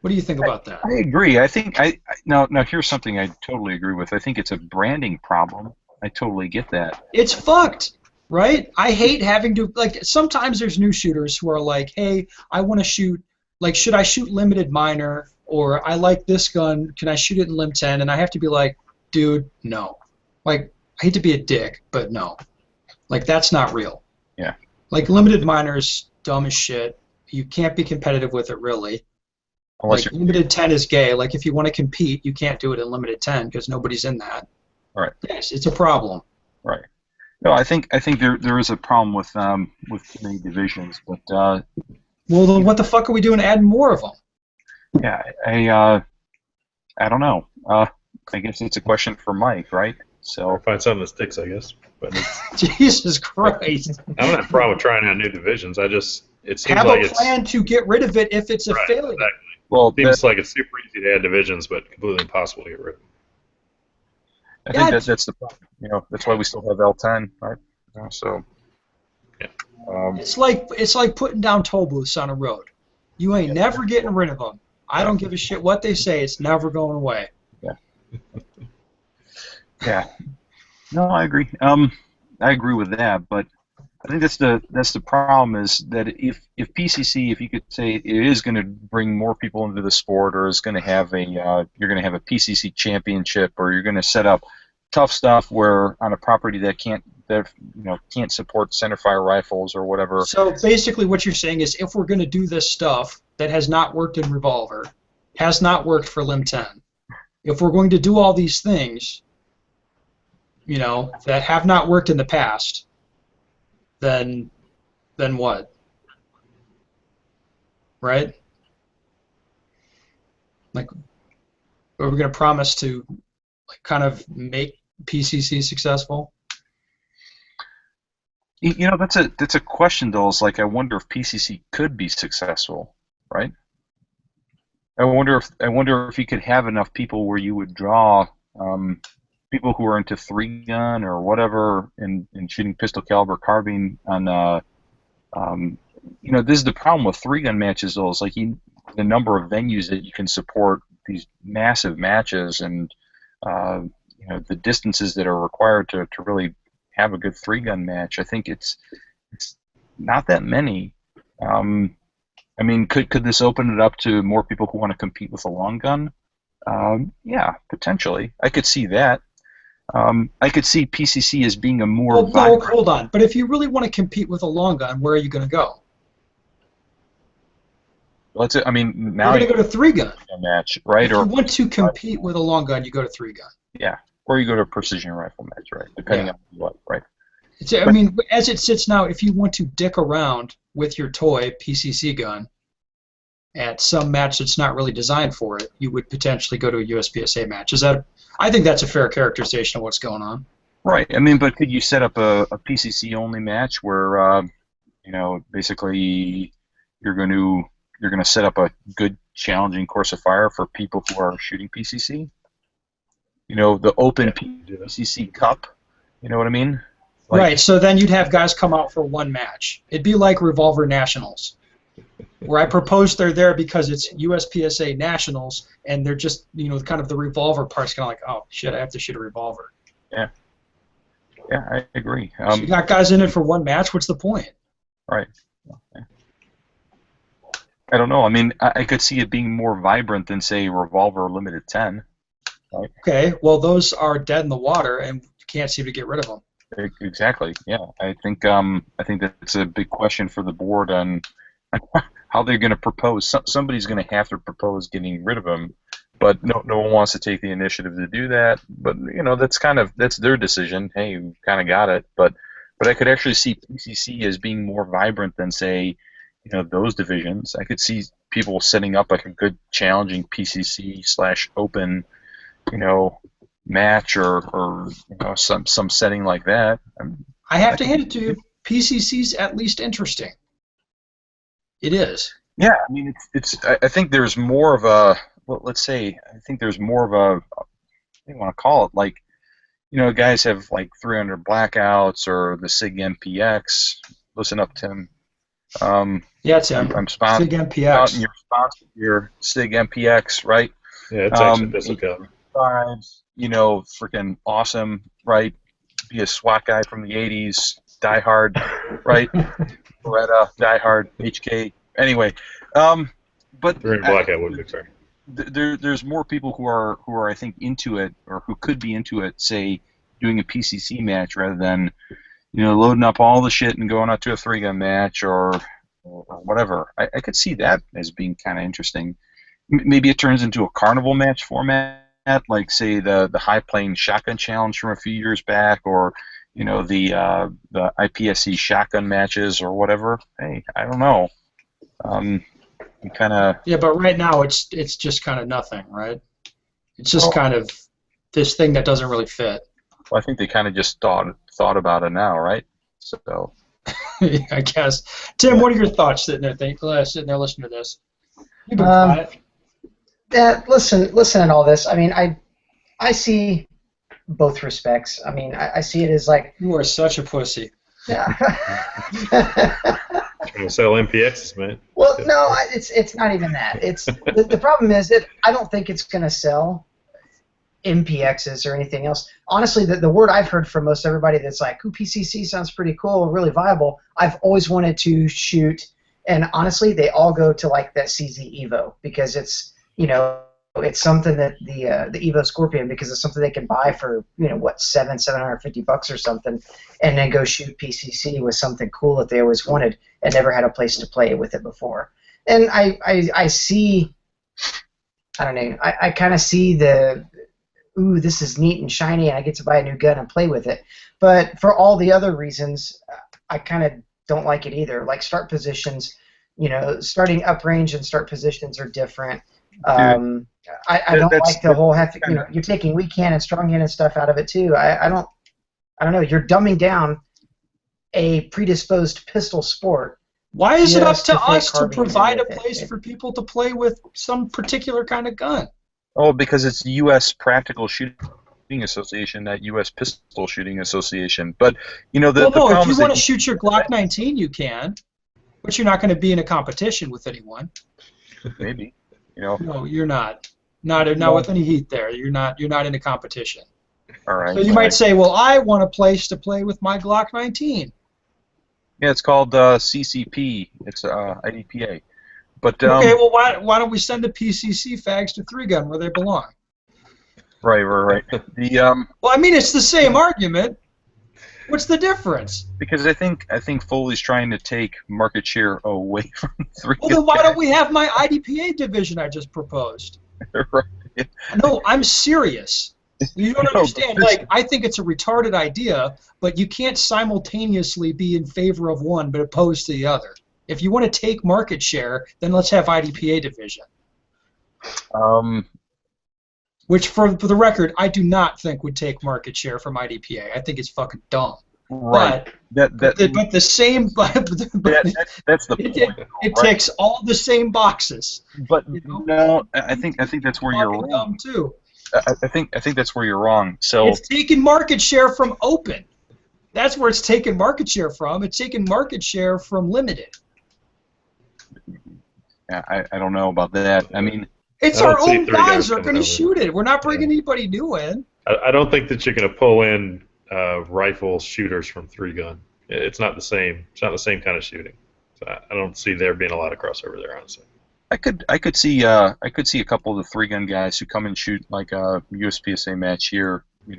What do you think about that? I agree. I think now here's something I totally agree with. I think it's a branding problem. I totally get that. It's fucked, right? I hate having to, sometimes there's new shooters who are like, hey, I want to shoot, should I shoot limited minor or I like this gun, can I shoot it in Lim 10? And I have to be like, dude, no. Like, I hate to be a dick, but no. Like, that's not real. Yeah. Like, limited minor's dumb as shit. You can't be competitive with it, really. Unless Like, limited 10 is gay. Like, if you want to compete, you can't do it in limited 10 because nobody's in that. Right. Yes, it's a problem. Right. No, I think there is a problem with too many divisions, but Well, then what the fuck are we doing adding more of them? yeah, I don't know. I guess it's a question for Mike, right? So Or find something that sticks, I guess. But it's, Jesus Christ. I don't have a problem with trying out new divisions. It seems Have like a plan to get rid of it if it's a right, failure. exactly. well, It seems like it's super easy to add divisions, but completely impossible to get rid of. I think that's the problem. You know, that's why we still have L10, right? So Yeah. It's like putting down toll booths on a road. You ain't never getting rid of them. I don't give a shit what they say. It's never going away. Yeah. No, I agree. I agree with that, but I think that's the problem is that if PCC, if you could say it is going to bring more people into the sport, or is going to have you're going to have a PCC championship, or you're going to set up tough stuff where on a property that can't support centerfire rifles or whatever. So basically what you're saying is if we're going to do this stuff that has not worked in Revolver, has not worked for Lim 10, if we're going to do all these things, that have not worked in the past, then what? Right? Like, are we going to promise to kind of make PCC successful? That's a question though. Is like I wonder if PCC could be successful, right? I wonder if you could have enough people where you would draw people who are into 3-gun or whatever in shooting pistol caliber carbine on. This is the problem with 3-gun matches though. Is like the number of venues that you can support these massive matches and the distances that are required to really have a good 3-gun match. I think it's not that many. Could this open it up to more people who want to compete with a long gun? Yeah, potentially. I could see that. I could see PCC as being a more vibrant. Hold on. But if you really want to compete with a long gun, where are you going to go? Now you're going to go to 3-gun match, right? If you want to compete with a long gun, you go to 3-gun. Yeah, or you go to a precision rifle match, right? Depending on what, right? As it sits now, if you want to dick around with your toy PCC gun at some match that's not really designed for it, you would potentially go to a USPSA match. I think that's a fair characterization of what's going on. Right. But could you set up a PCC only match where, basically you're going to set up a good challenging course of fire for people who are shooting PCC? The open PCC Cup. You know what I mean? Right. So then you'd have guys come out for one match. It'd be like Revolver Nationals, where I propose they're there because it's USPSA Nationals, and they're just, kind of the revolver part's kind of like, oh, shit, I have to shoot a revolver. Yeah. Yeah, I agree. So you got guys in it for one match, what's the point? Right. Okay. I don't know. I could see it being more vibrant than, say, Revolver Limited 10. Right? Okay, well, those are dead in the water, and you can't seem to get rid of them. Exactly. Yeah, I think that's a big question for the board on how they're going to propose. Somebody's going to have to propose getting rid of them, but no one wants to take the initiative to do that. But that's their decision. Hey, we kind of got it. But I could actually see PCC as being more vibrant than, say, those divisions. I could see people setting up like a good challenging PCC/open, match or some setting like that. I have to hand it to you. PCC's at least interesting. It is. Yeah, it's. I think there's more of a. Well, let's say I think there's more of a. What do you want to call it? Like, guys have like 300 blackouts or the SIG MPX. Listen up, Tim. Yeah, Tim. I'm sponsored. SIG MPX. You're sponsored your SIG MPX, right? Yeah, it's actually pistol caliber. Freaking awesome, right? Be a SWAT guy from the 80s, Die Hard, right? Beretta, Die Hard, HK. Anyway, but 300 blackout would be fair. there's more people who are I think into it, or who could be into it, say doing a PCC match rather than loading up all the shit and going out to a 3-gun match or whatever. I could see that as being kind of interesting. Maybe it turns into a carnival match format, like say the high plane shotgun challenge from a few years back, or the IPSC shotgun matches or whatever. Hey, I don't know. Kind of. Yeah, but right now it's just kind of nothing, right? It's just kind of this thing that doesn't really fit. Well, I think they kind of just thought about it now, right? So. I guess. Tim, what are your thoughts sitting there listening to this? You've been quiet. Yeah, listen to all this. I mean, I see both respects. I mean, I see it as like... You are such a pussy. Yeah. Trying to sell MPXs, man. Well, no, it's not even that. It's the problem is that I don't think it's going to sell MPXs or anything else. Honestly, the word I've heard from most everybody that's like, ooh, PCC sounds pretty cool, really viable. I've always wanted to shoot, and honestly, they all go to like that CZ Evo because it's it's something that the Evo Scorpion, because it's something they can buy for $750 or something, and then go shoot PCC with something cool that they always wanted and never had a place to play with it before. And I see, I don't know, I kind of see the, ooh, this is neat and shiny and I get to buy a new gun and play with it. But for all the other reasons, I kind of don't like it either. Like start positions, starting uprange and start positions are different. I don't like the whole you're taking weak hand and strong hand and stuff out of it too. I don't know. You're dumbing down a predisposed pistol sport. Why is it up to us to provide a place for people to play with some particular kind of gun? Oh, because it's U.S. Practical Shooting Association, not U.S. Pistol Shooting Association. But the problem if you is want to shoot your Glock 19, you can, but you're not going to be in a competition with anyone. Maybe. No, you're not. Not with any heat there. You're not in a competition. All right. So you might say, well, I want a place to play with my Glock 19. Yeah, it's called CCP. It's IDPA. But okay, well, why don't we send the PCC fags to 3-gun where they belong? Right. Well, I mean, it's the same argument. What's the difference? Because I think Foley's trying to take market share away from 3-gun. Well, then why don't we have my IDPA division I just proposed? Right. No, I'm serious. You don't understand. Like, I think it's a retarded idea, but you can't simultaneously be in favor of one but opposed to the other. If you want to take market share, then let's have IDPA division. Which, for the record, I do not think would take market share from IDPA. I think it's fucking dumb. Right. But the same. That's the point. It ticks all the same boxes. But no, I think that's where you're wrong. Dumb too. I think that's where you're wrong. So it's taking market share from open. That's where it's taking market share from. It's taking market share from limited. Yeah, I don't know about that. I mean, it's our own guys are going to shoot it. We're not bringing anybody new in. I don't think that you're going to pull in rifle shooters from 3-gun. It's not the same. It's not the same kind of shooting. So I don't see there being a lot of crossover there, honestly. I could see a couple of the 3-gun guys who come and shoot like a USPSA match here. Be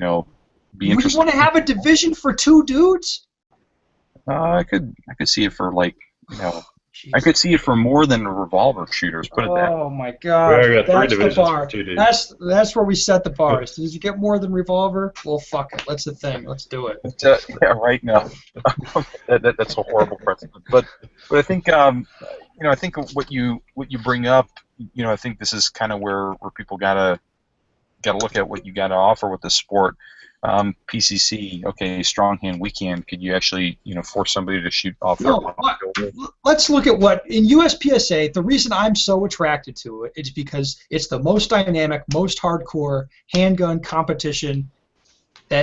interested. You want to have a division for 2 dudes? I could see it for like I could see it for more than revolver shooters. Put it that. Oh my God! That's the bar. That's where we set the bars. Did you get more than revolver? Well, fuck it. That's the thing. Let's do it. Yeah, right now. That's a horrible precedent. But I think I think what you bring up. I think this is kind of where people gotta look at what you gotta offer with this sport. PCC, okay, strong hand, weak hand. Could you actually, force somebody to shoot off? No, let's look at what in USPSA. The reason I'm so attracted to it is because it's the most dynamic, most hardcore handgun competition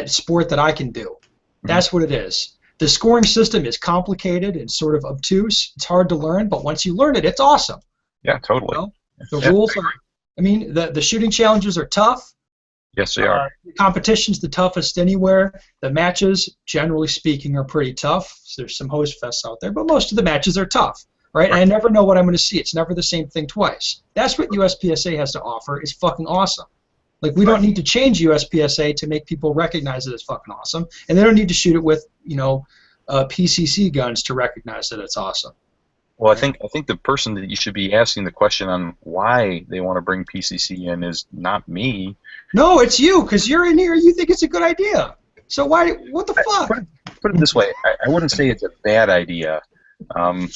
sport that I can do. That's what it is. The scoring system is complicated and sort of obtuse. It's hard to learn, but once you learn it, it's awesome. Yeah, totally. The rules are. I mean, the shooting challenges are tough. Yes, they are. The competition's the toughest anywhere. The matches, generally speaking, are pretty tough. There's some hose fests out there, but most of the matches are tough. right? And I never know what I'm going to see. It's never the same thing twice. That's what USPSA has to offer. Is fucking awesome. Like, we don't need to change USPSA to make people recognize it as fucking awesome, and they don't need to shoot it with, PCC guns to recognize that it's awesome. Well, I think the person that you should be asking the question on why they want to bring PCC in is not me. No, it's you, because you're in here. You think it's a good idea. So why? What the fuck? Put it this way: I wouldn't say it's a bad idea. I'm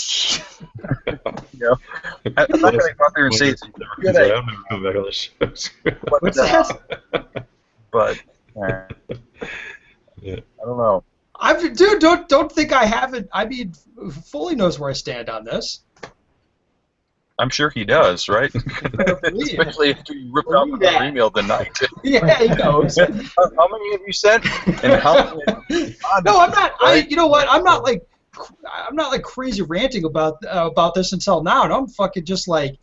not going to go out there and say it's a good idea. I'm never coming back on the show. What's that? But Yeah. I don't know. Dude, don't think I haven't. I mean, Foley knows where I stand on this. I'm sure he does, right? Especially after you ripped out the email the night. Yeah, he knows. How many have you sent? And how many? No, I'm not. You know what? I'm not like crazy ranting about this until now. And I'm fucking just like,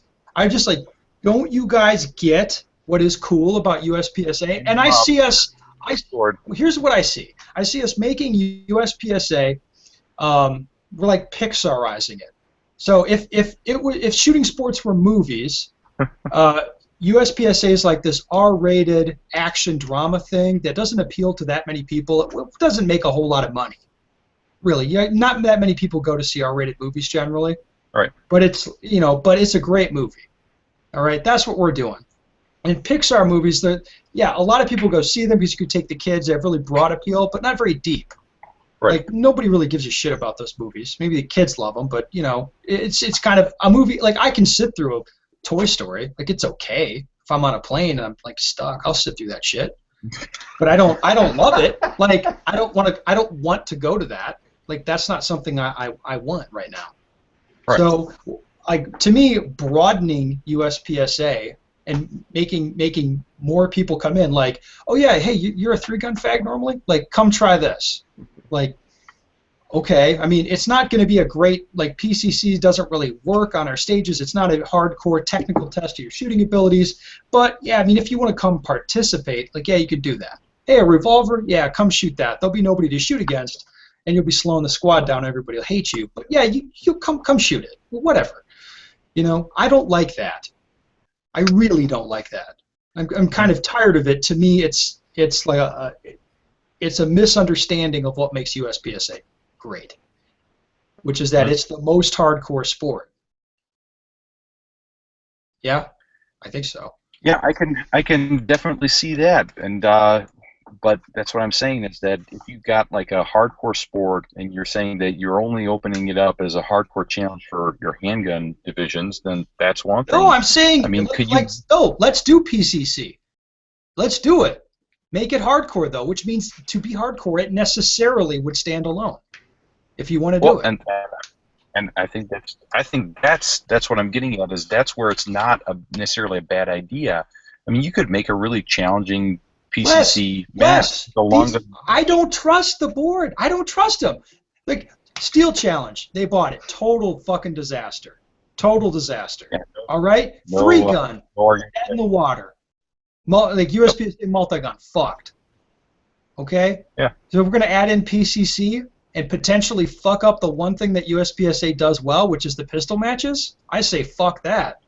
don't you guys get what is cool about USPSA? And I see us. Here's what I see. I see us making USPSA. We're like Pixarizing it. So if shooting sports were movies, USPSA is like this R-rated action drama thing that doesn't appeal to that many people. It doesn't make a whole lot of money, really. Not that many people go to see R-rated movies generally. Right. But it's a great movie. All right, that's what we're doing. And Pixar movies, a lot of people go see them because you could take the kids. They have really broad appeal, but not very deep. Right. Like, nobody really gives a shit about those movies. Maybe the kids love them, but it's kind of a movie. Like, I can sit through a Toy Story. Like, it's okay if I'm on a plane and I'm like stuck. I'll sit through that shit. But I don't love it. Like, I don't want to go to that. Like, that's not something I want right now. Right. So, like, to me, broadening USPSA and making more people come in, like, oh yeah, hey, you're a 3-gun fag normally? Like, come try this. Like, okay, I mean, it's not going to be a great, like, PCC doesn't really work on our stages. It's not a hardcore technical test of your shooting abilities. But, yeah, I mean, if you want to come participate, like, yeah, you could do that. Hey, a revolver? Yeah, come shoot that. There'll be nobody to shoot against, and you'll be slowing the squad down. Everybody will hate you. But, yeah, you come shoot it. Whatever. I don't like that. I really don't like that. I'm kind of tired of it. To me, it's like it's a misunderstanding of what makes USPSA great, which is that it's the most hardcore sport. Yeah, I think so. Yeah, I can definitely see that, and but that's what I'm saying is that if you've got like a hardcore sport and you're saying that you're only opening it up as a hardcore challenge for your handgun divisions, then that's one thing. No, I'm saying, I mean, let's do PCC. Let's do it. Make it hardcore, though, which means to be hardcore, it necessarily would stand alone. If you want to do it. And I think that's what I'm getting at, is that's where it's not necessarily a bad idea. I mean, you could make a really challenging PCC match. I don't trust the board. I don't trust them. Like, Steel Challenge, they bought it. Total fucking disaster. Total disaster. Yeah, all right? 3-gun. Dead in the water. Like, USPSA multi-gun. Fucked. Okay? Yeah. So if we're going to add in PCC and potentially fuck up the one thing that USPSA does well, which is the pistol matches, I say fuck that.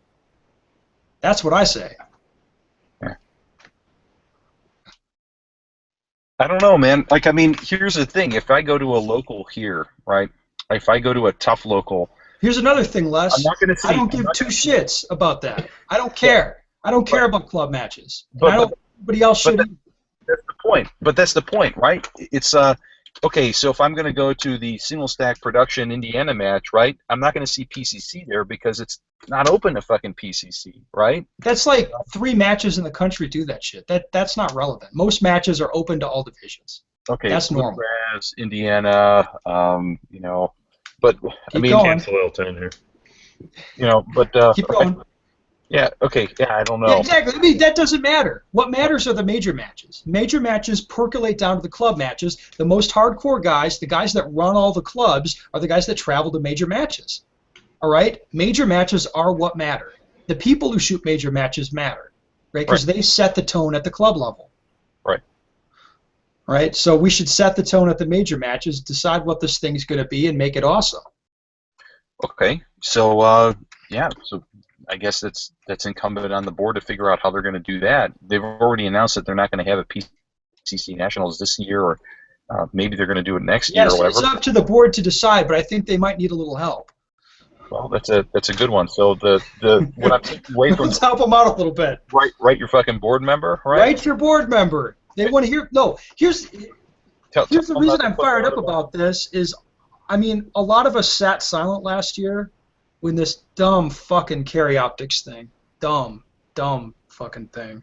That's what I say. I don't know, man. Like, I mean, here's the thing. If I go to a local here, right? If I go to a tough local. Here's another thing, Les. I'm not going to see. I don't give two shits about that. I don't care. I don't care about club matches. Nobody else should. That's the point. But that's the point, right? It's okay. So if I'm going to go to the single stack production Indiana match, right? I'm not going to see PCC there because it's not open to fucking PCC, right? That's like 3 matches in the country do that shit. That's not relevant. Most matches are open to all divisions. Okay, that's normal. Indiana, but I mean, cancel L10 here. But keep going. Yeah. Okay. Yeah. I don't know. Yeah, exactly. I mean, that doesn't matter. What matters are the major matches. Major matches percolate down to the club matches. The most hardcore guys, the guys that run all the clubs, are the guys that travel to major matches. All right? Major matches are what matter. The people who shoot major matches matter, right? Because they set the tone at the club level. Right. Right? So we should set the tone at the major matches, decide what this thing's going to be, and make it awesome. Okay. So yeah, so I guess that's incumbent on the board to figure out how they're going to do that. They've already announced that they're not going to have a PCC Nationals this year, or maybe they're going to do it next year or Yes, whatever. it's up to the board to decide, but I think they might need a little help. Well, that's a good one. So what I'm taking away from Let's help them out a little bit. Write your fucking board member, right? Write your board member. They want to hear. No, here's the reason I'm fired up about this is, I mean, a lot of us sat silent last year when this dumb fucking carry optics thing, dumb fucking thing.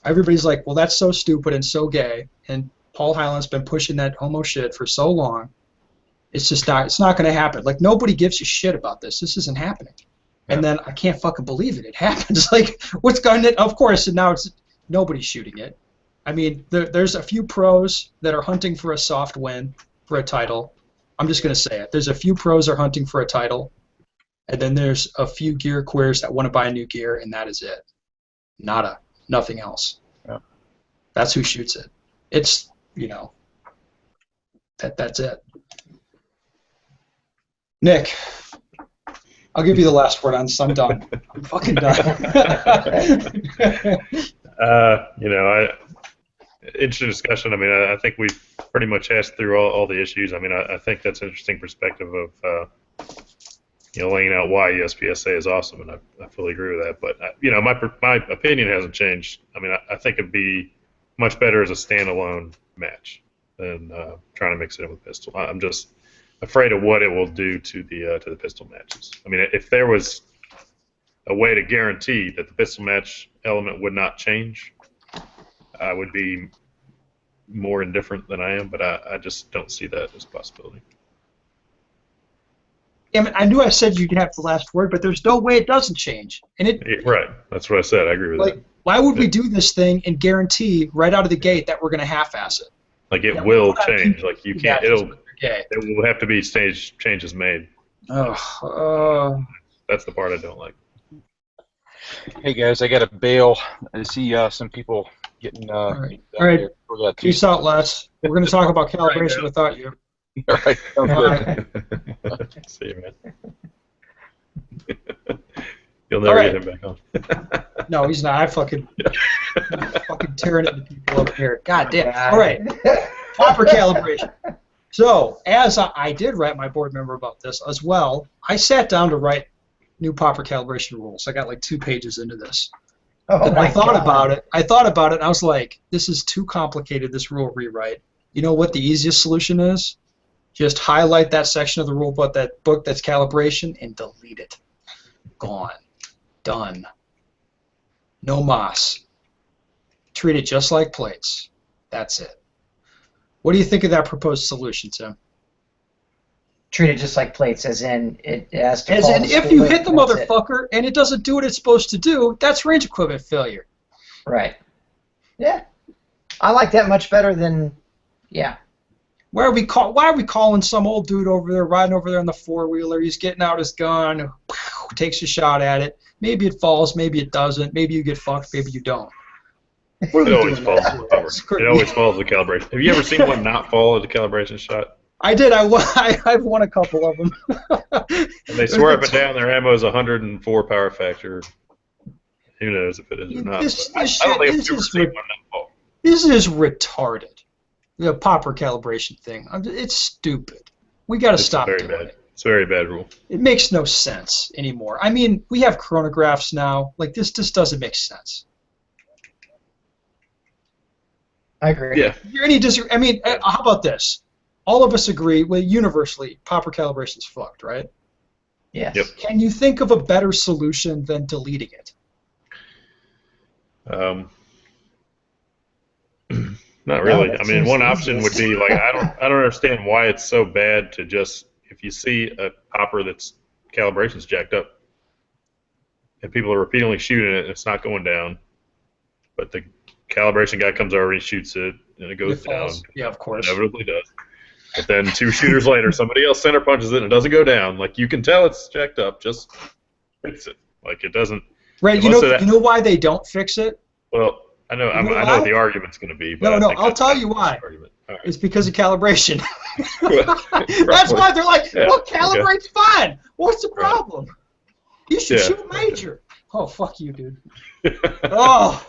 Everybody's like, well, that's so stupid and so gay, and Paul Hyland's been pushing that homo shit for so long. It's just not. It's not going to happen. Like, nobody gives a shit about this. This isn't happening. Yeah. And then I can't fucking believe it. It happens. Like, what's going on? Of course, and now it's nobody's shooting it. I mean, there's a few pros that are hunting for a soft win for a title. I'm just going to say it. There's a few pros are hunting for a title, and then there's a few gear queers that want to buy new gear, and that is it. Nothing else. Yeah. That's who shoots it. It's, you know, that's it. Nick, I'll give you the last word on this. I'm done. I'm fucking done. You know, interesting discussion. I mean, I think we've pretty much hashed through all the issues. I mean, I think that's an interesting perspective of, you know, laying out why USPSA is awesome, and I fully agree with that. But, you know, my opinion hasn't changed. I mean, I think it'd be much better as a standalone match than trying to mix it in with pistol. I'm just afraid of what it will do to the pistol matches. I mean, if there was a way to guarantee that the pistol match element would not change, I would be more indifferent than I am, but I just don't see that as a possibility. I mean, I knew I said you'd have the last word, but there's no way it doesn't change. And right. That's what I said. I agree with that. Why would we do this thing and guarantee right out of the gate that we're going to half-ass it? Like, it will change. Like, you can't. It will have to be stage changes made. Oh. That's the part I don't like. Hey guys, I got to bail. I see some people getting. All right. Peace out, Les. We're going to talk about calibration without you. All right. Sounds good. See you, man. You'll never get him back on. No, he's not. I'm fucking tearing into people over here. God damn. All right. Proper calibration. So, as I did write my board member about this as well, I sat down to write new proper calibration rules. I got like 2 pages into this. And I thought about it. And I was like, this is too complicated, this rule rewrite. You know what the easiest solution is? Just highlight that section of the rule book, that's calibration, and delete it. Gone. Done. No moss. Treat it just like plates. That's it. What do you think of that proposed solution, Tim? Treat it just like plates, as in it has to. As in, if you hit the motherfucker and it doesn't do what it's supposed to do, that's range equipment failure. Right. Yeah. I like that much better than, yeah. Why are we calling some old dude over there, riding over there on the 4-wheeler? He's getting out his gun, takes a shot at it. Maybe it falls, maybe it doesn't. Maybe you get fucked, maybe you don't. It always falls. It always falls the calibration. Have you ever seen one not fall at a calibration shot? I did. I've won a couple of them. And they swear up and down their ammo is 104 power factor. Who knows if it is or not? This is retarded. The proper calibration thing. It's stupid. We got to stop doing it. It's a very bad rule. It makes no sense anymore. I mean, we have chronographs now. Like, this just doesn't make sense. I agree. Yeah. I mean, how about this? All of us agree, well, universally, proper calibration is fucked, right? Yes. Yep. Can you think of a better solution than deleting it? Not really. I mean, one option would be like, I don't understand why it's so bad to just, if you see a popper that's calibration's jacked up and people are repeatedly shooting it and it's not going down, but the calibration guy comes over and he shoots it and it goes down. Yeah, of course. It inevitably does. But then 2 shooters later, somebody else center punches it and it doesn't go down. Like, you can tell it's jacked up. Just fix it. Like, it doesn't. Right. You know why they don't fix it? Well, I know. I know what the argument's going to be. But no. I'll tell you why. It's because of calibration. Probably. That's why they're like, Yeah, well, calibrate's fine. What's the problem? You should Yeah. shoot major. Oh, fuck you, dude. Oh,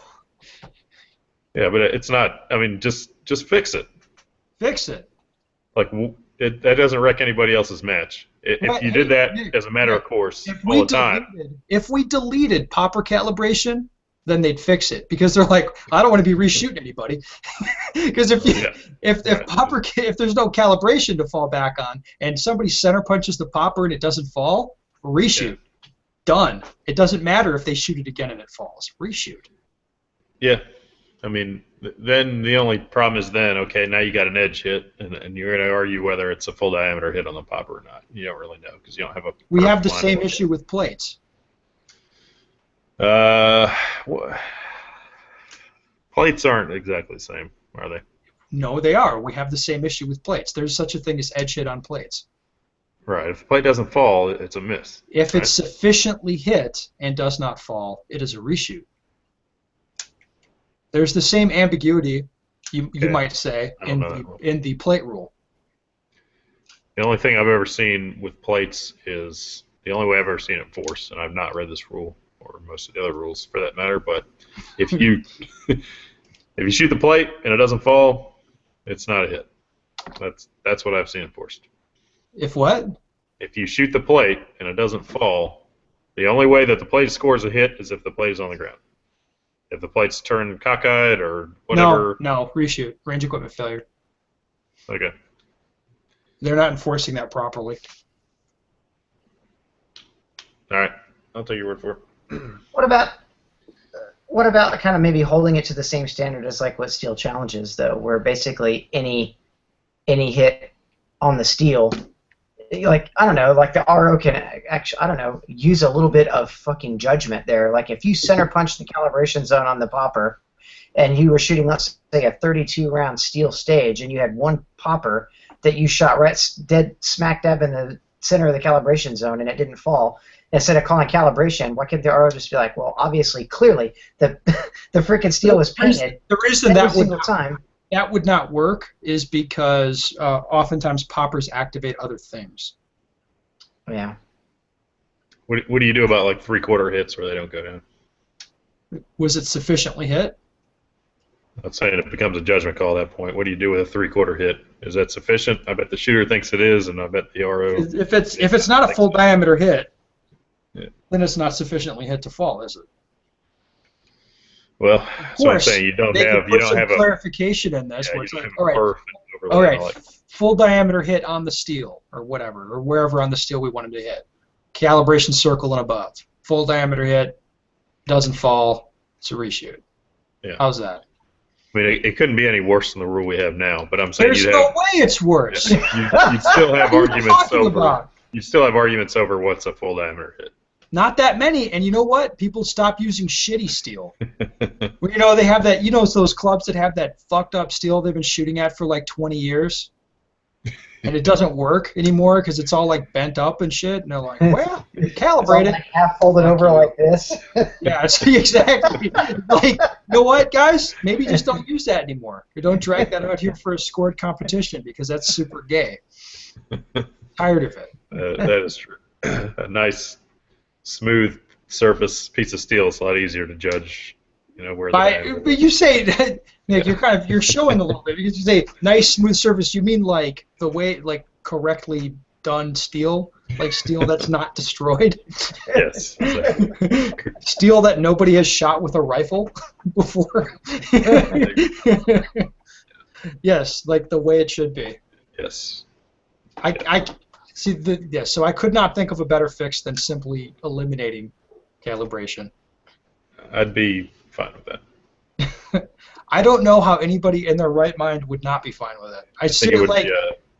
Yeah, but it's not. I mean, just fix it. fix it. Like that doesn't wreck anybody else's match. If you did that as a matter of course all the time. If we deleted popper calibration, then they'd fix it because they're like, I don't want to be reshooting anybody. Because if there's no calibration to fall back on, and somebody center punches the popper and it doesn't fall, reshoot. Yeah. Done. It doesn't matter if they shoot it again and it falls. Reshoot. Yeah. I mean, then the only problem is then, okay, now you got an edge hit, and you're going to argue whether it's a full diameter hit on the popper or not. You don't really know because you don't have a. We have the same issue with plates. Plates aren't exactly the same, are they? No, they are. We have the same issue with plates. There's such a thing as edge hit on plates. Right. If the plate doesn't fall, it's a miss. If it's sufficiently hit and does not fall, it is a reshoot. There's the same ambiguity, you might say, in the plate rule. The only thing I've ever seen with plates is the only way I've ever seen it forced, and I've not read this rule or most of the other rules for that matter. But if you if you shoot the plate and it doesn't fall, it's not a hit. That's what I've seen enforced. If what? If you shoot the plate and it doesn't fall, the only way that the plate scores a hit is if the plate is on the ground. If the plate's turned cockeyed or whatever. No, reshoot. Range equipment failure. Okay. They're not enforcing that properly. All right. I'll take your word for it. What about kind of maybe holding it to the same standard as like what steel challenges, though, where basically any hit on the steel, like, I don't know, like the RO can actually, I don't know, use a little bit of fucking judgment there. Like if you center punch the calibration zone on the popper and you were shooting, let's say, a 32-round steel stage and you had one popper that you shot right dead smack dab in the center of the calibration zone and it didn't fall, instead of calling calibration, why couldn't the RO just be like, well, obviously, clearly, the freaking steel was painted the reason that would not work is because oftentimes poppers activate other things. Yeah. What do you do about like 3/4 hits where they don't go down? Was it sufficiently hit? I'm saying it becomes a judgment call at that point. What do you do with a 3/4 hit? Is that sufficient? I bet the shooter thinks it is, and I bet the RO. If it's not a full diameter hit, then it's not sufficiently hit to fall, is it? Well, so I'm saying you don't have clarification in this. Where it's like, all right, full diameter hit on the steel or whatever, or wherever on the steel we want him to hit. Calibration circle and above. Full diameter hit, doesn't fall, it's a reshoot. Yeah. How's that? I mean, it couldn't be any worse than the rule we have now. But I'm saying there's no way it's worse. You'd still have arguments over. You still have arguments over what's a full diameter hit. Not that many, and you know what? People stop using shitty steel. Well, they have that. It's those clubs that have that fucked up steel they've been shooting at for like 20 years, and it doesn't work anymore because it's all like bent up and shit. And they're like, well, calibrate it. Like half folded over like this. Yeah, exactly. Like, you know what, guys? Maybe just don't use that anymore. Or don't drag that out here for a scored competition because that's super gay. Tired of it. That is true. A nice, smooth surface piece of steel is a lot easier to judge. Where but you say that, Nick, you're showing a little bit because you say nice smooth surface. You mean like the way, like correctly done steel, like steel that's not destroyed. Yes. Exactly. Steel that nobody has shot with a rifle before. Yes, like the way it should be. Yes. I see so I could not think of a better fix than simply eliminating calibration. I'd be fine with that. I don't know how anybody in their right mind would not be fine with it. I think it would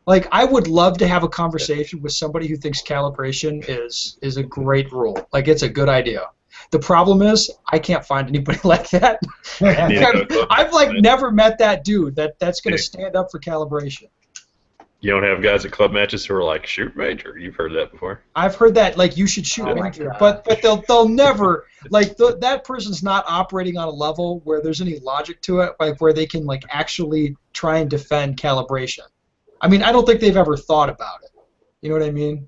like I would love to have a conversation with somebody who thinks calibration is a great rule. Like it's a good idea. The problem is I can't find anybody like that. I've never met that dude that's going to stand up for calibration. You don't have guys at club matches who are like, shoot major. You've heard that before. I've heard that, like, you should shoot major, but they'll never, like, that person's not operating on a level where there's any logic to it, like, where they can, like, actually try and defend calibration. I mean, I don't think they've ever thought about it. You know what I mean?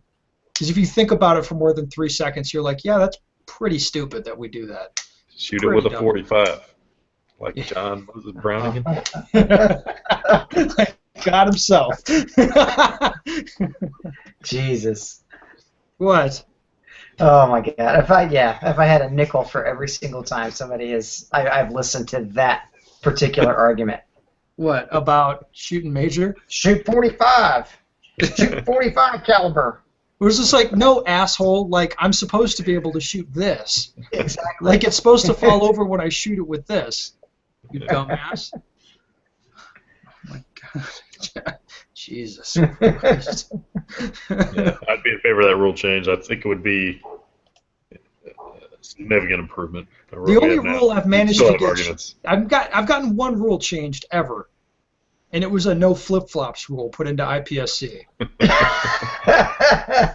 Because if you think about it for more than 3 seconds, you're like, yeah, that's pretty stupid that we do that. Shoot it with a 45. Like John, what was it, Brown again? God himself. Jesus. What? Oh my God! If I had a nickel for every single time I've listened to that particular argument. What about shooting major? Shoot 45. Shoot 45 caliber. It was just like, no, asshole. Like, I'm supposed to be able to shoot this. Exactly. Like, it's supposed to fall over when I shoot it with this. You dumbass. Oh my God. Jesus. Yeah, I'd be in favor of that rule change. I think it would be a significant improvement. The only rule I've managed to get, arguments. I've gotten one rule changed ever, and it was a no flip-flops rule put into IPSC.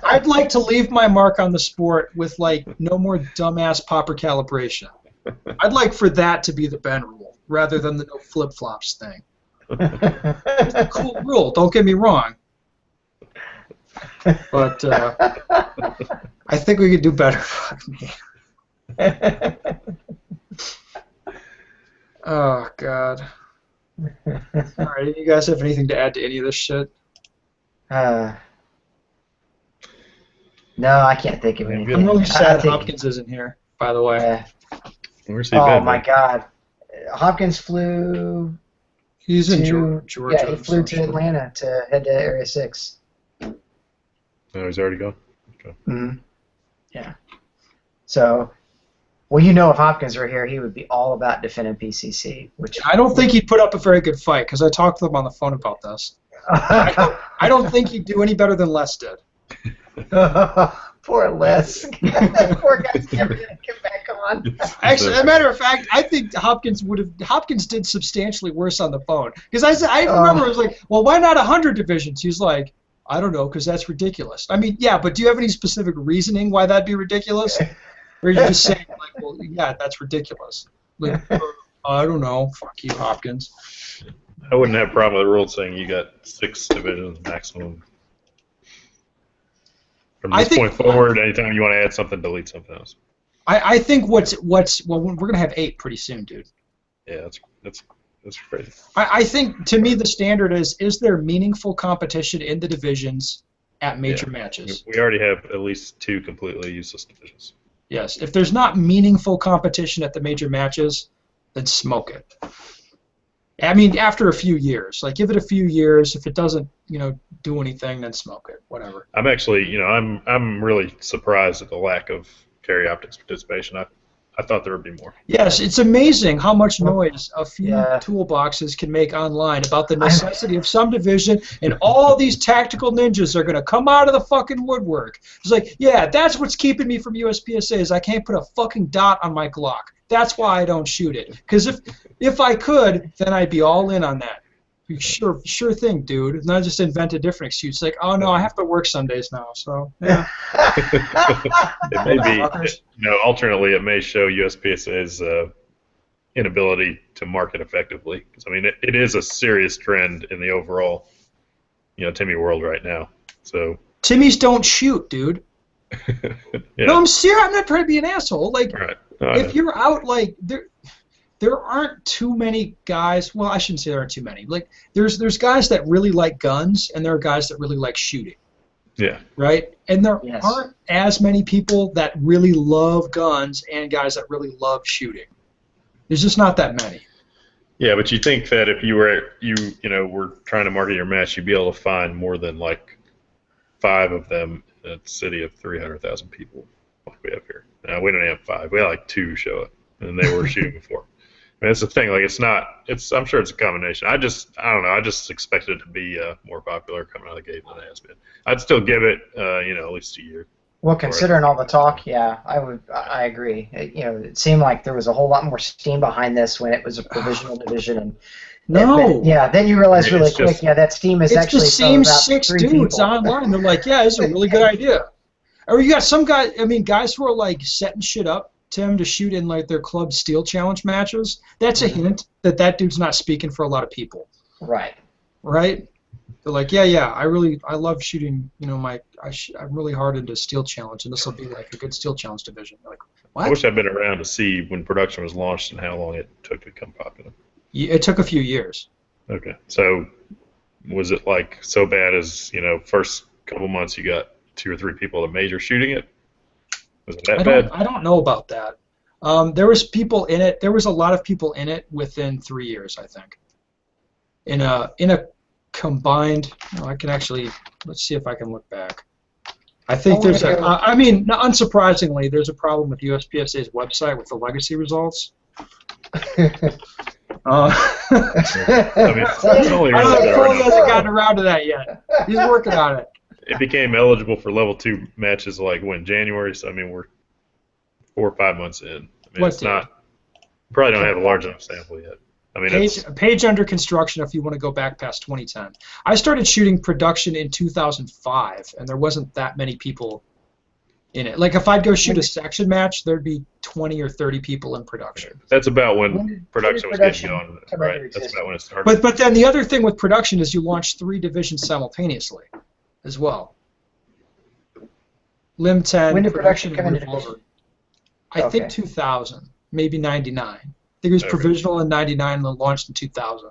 I'd like to leave my mark on the sport with, like, no more dumbass popper calibration. I'd like for that to be the Ben rule rather than the no flip-flops thing. It's a cool rule, don't get me wrong. But I think we could do better. Fuck me. Oh, God. Alright, you guys have anything to add to any of this shit? No, I can't think of anything. I'm really sad Hopkins isn't here, by the way. Where's he Oh been, my man? God. Hopkins flew He's in Georgia. Yeah, he flew to Atlanta to head to Area 6. Oh, he's already gone? Okay. Mm-hmm. Yeah. So, well, you know, if Hopkins were here, he would be all about defending PCC. Which I don't think he'd put up a very good fight, because I talked to him on the phone about this. I don't think he'd do any better than Les did. Poor Les. Poor guy's never going to come back on. Actually, as a matter of fact, I think Hopkins did substantially worse on the phone. Because I remember it was like, well, why not 100 divisions? He's like, I don't know, because that's ridiculous. I mean, yeah, but do you have any specific reasoning why that'd be ridiculous? Or are you just saying, like, well, yeah, that's ridiculous? Like, I don't know. Fuck you, Hopkins. I wouldn't have a problem with the rule saying you got 6 divisions maximum. From this point forward, anytime you want to add something, delete something else. I think well, we're gonna have 8 pretty soon, dude. Yeah, that's crazy. I think, to me, the standard is there meaningful competition in the divisions at major matches? We already have at least 2 completely useless divisions. Yes. If there's not meaningful competition at the major matches, then smoke it. I mean, after a few years. Like, give it a few years. If it doesn't, do anything, then smoke it. Whatever. I'm actually, I'm really surprised at the lack of carry optics participation. I thought there would be more. Yes, it's amazing how much noise a few toolboxes can make online about the necessity of some division, and all these tactical ninjas are going to come out of the fucking woodwork. It's like, yeah, that's what's keeping me from USPSA is I can't put a fucking dot on my Glock. That's why I don't shoot it. Because if I could, then I'd be all in on that. Sure thing, dude. It's not just invent a different excuse. Like, oh no, I have to work Sundays now, so yeah. It may be, alternately, it may show USPSA's inability to market effectively. Because I mean, it is a serious trend in the overall, Timmy world right now. So Timmys don't shoot, dude. Yeah. No, I'm serious. I'm not trying to be an asshole. Like, right. If you're out, like there aren't too many guys. Well, I shouldn't say there aren't too many. Like, there's guys that really like guns, and there are guys that really like shooting. Yeah. Right? And there aren't as many people that really love guns and guys that really love shooting. There's just not that many. Yeah, but you think that if you were trying to market your match, you'd be able to find more than like 5 of them in a city of 300,000 people like we have here. Now, we don't have 5. We had like 2 show up, and they were shooting before. I mean, that's the thing. Like, I'm sure it's a combination. I don't know. I just expected it to be more popular coming out of the gate than it has been. I'd still give it, at least a year. Well, considering all the talk, I agree. It seemed like there was a whole lot more steam behind this when it was a provisional division, and No. Yeah, then you realize really quick, just- that Steam is It's actually the same about 6 3 dudes people. online. They're like, yeah, this is a really good idea. Or you got some guys, guys who are like setting shit up to him to shoot in like their club steel challenge matches. That's a hint that dude's not speaking for a lot of people. Right. Right? They're like, yeah, I love shooting, I'm really hard into steel challenge, and this will be like a good steel challenge division. They're like, what? I wish I'd been around to see when production was launched and how long it took to become popular. Yeah, it took a few years. Okay, so was it like so bad as first couple months you got 2 or 3 people at major shooting it? Was it that bad? I don't know about that. There was people in it. There was a lot of people in it within 3 years, I think. In a combined, I can actually, let's see if I can look back. I think there's unsurprisingly, there's a problem with USPSA's website with the legacy results. It's only I don't really think Foley hasn't gotten around to that yet. He's working on it. It became eligible for level 2 matches like January, so we're 4 or 5 months in. It's not, probably don't have a large enough sample yet. Page under construction if you want to go back past 2010. I started shooting production in 2005, and there wasn't that many people in it. Like if I'd go shoot a section match, there'd be 20 or 30 people in production. That's about when production was getting going, right? That's about when it started. But then the other thing with production is you launch 3 divisions simultaneously, as well. Lim 10. When did production come into division? I think 2000, maybe 99. I think it was provisional in 99 and then launched in 2000.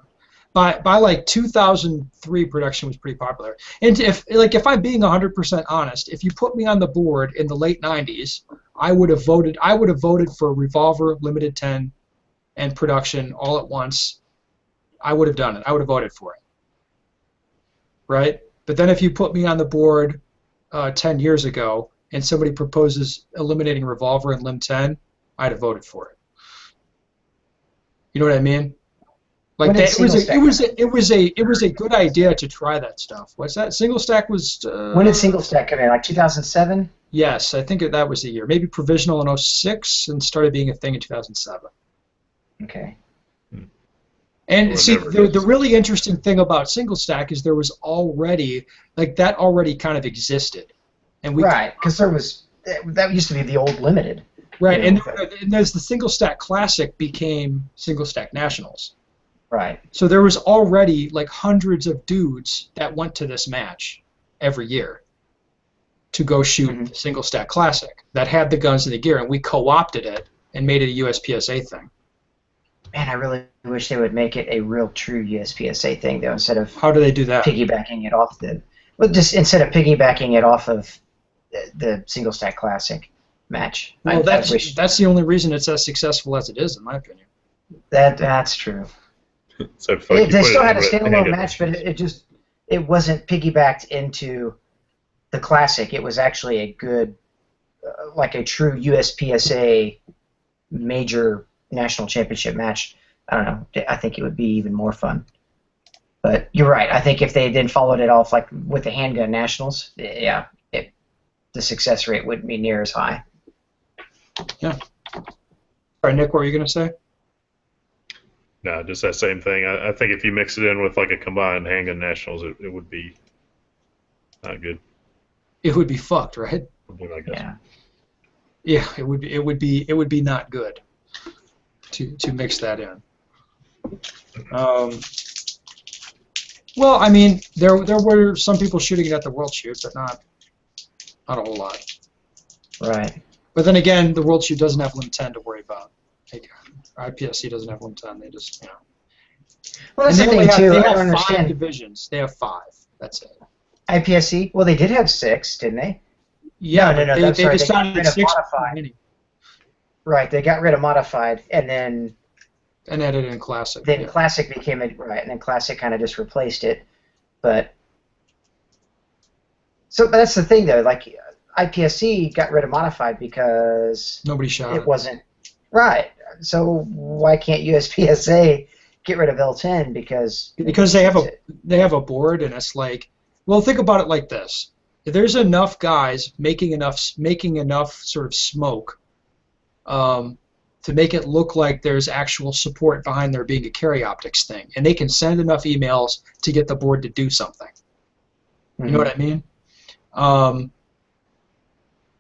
By like 2003, production was pretty popular. And if I'm being 100% honest, if you put me on the board in the late 90s, I would have voted for Revolver, Limited 10, and production all at once. I would have done it. I would have voted for it. Right? But then if you put me on the board 10 years ago and somebody proposes eliminating Revolver and Lim 10, I'd have voted for it. You know what I mean? Like that, it was a good idea to try that stuff. What's that? Single stack was. When did single stack come in? Like 2007? Yes, I think that was the year. Maybe provisional in 06 and started being a thing in 2007. Okay. And see, the really interesting thing about single stack is there was already that already kind of existed, and because that used to be the old limited. Right, and there's the single stack classic became single stack nationals. Right. So there was already hundreds of dudes that went to this match every year to go shoot the single stack classic that had the guns and the gear, and we co-opted it and made it a USPSA thing. Man, I really wish they would make it a real true USPSA thing though, instead of how do they do that? Piggybacking it off instead of piggybacking it off of the single stack classic match. Well, that's the only reason it's as successful as it is, in my opinion. That's true. So they still had a standalone match, but it wasn't piggybacked into the classic. It was actually a good, like a true USPSA major national championship match. I don't know. I think it would be even more fun. But you're right. I think if they then followed it off like with the handgun nationals, the success rate wouldn't be near as high. Yeah. Sorry, Nick, what were you going to say? No, just that same thing. I think if you mix it in with a combined handgun nationals, it would be not good. It would be fucked, right? Yeah. Yeah, it would be not good to mix that in. Well, there were some people shooting it at the World Shoot, but not a whole lot. Right. But then again, the World Shoot doesn't have Lim 10 to worry about. IPSC doesn't have Lim 10. They just, Well, that's the thing, too. They I don't have understand. 5 divisions. They have 5. That's it. IPSC? Well, they did have 6, didn't they? Yeah, no. They decided rid at of 6. modified. Right, they got rid of modified, and then added in classic. Then classic became and then classic kind of just replaced it. But that's the thing, though. Like IPSC got rid of modified because nobody shot it. Wasn't right. So why can't USPSA get rid of L10? Because they have a board, and it's like, well, think about it like this: if there's enough guys making enough sort of smoke, to make it look like there's actual support behind there being a carry optics thing, and they can send enough emails to get the board to do something. You know what I mean?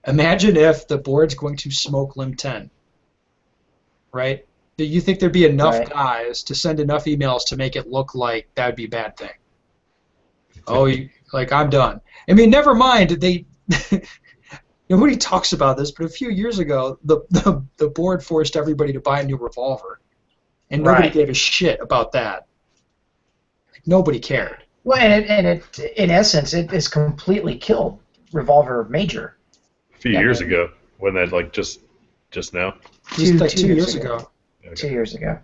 Imagine if the board's going to smoke Lim 10, right? Do you think there'd be enough guys to send enough emails to make it look like that'd be a bad thing? Oh, like, I'm done. I mean, never mind, they... Nobody talks about this, but a few years ago, the board forced everybody to buy a new revolver, and nobody gave a shit about that. Like, nobody cared. Well, and it in essence, it has completely killed Revolver Major. A few years ago, when that like just now. Just 2 years ago. Okay. 2 years ago.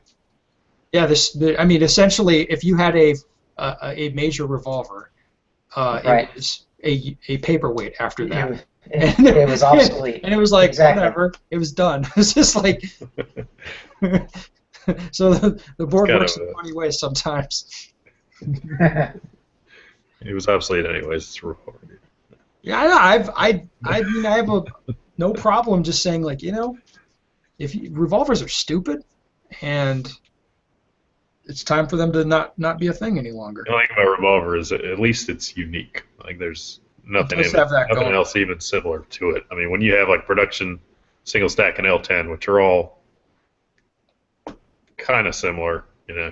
Yeah, I mean, essentially, if you had a major revolver, it was a paperweight after that. It was obsolete. And it was like, whatever, it was done. It's just like... So the board works in funny ways sometimes. It was obsolete anyways. It's reported. Yeah, I mean, I have no problem just saying, like, you know, revolvers are stupid, and it's time for them to not be a thing any longer. The only thing about revolver is at least it's unique. Like, there's nothing else even similar to it. I mean, when you have like production single stack and L10, which are all kind of similar, you know,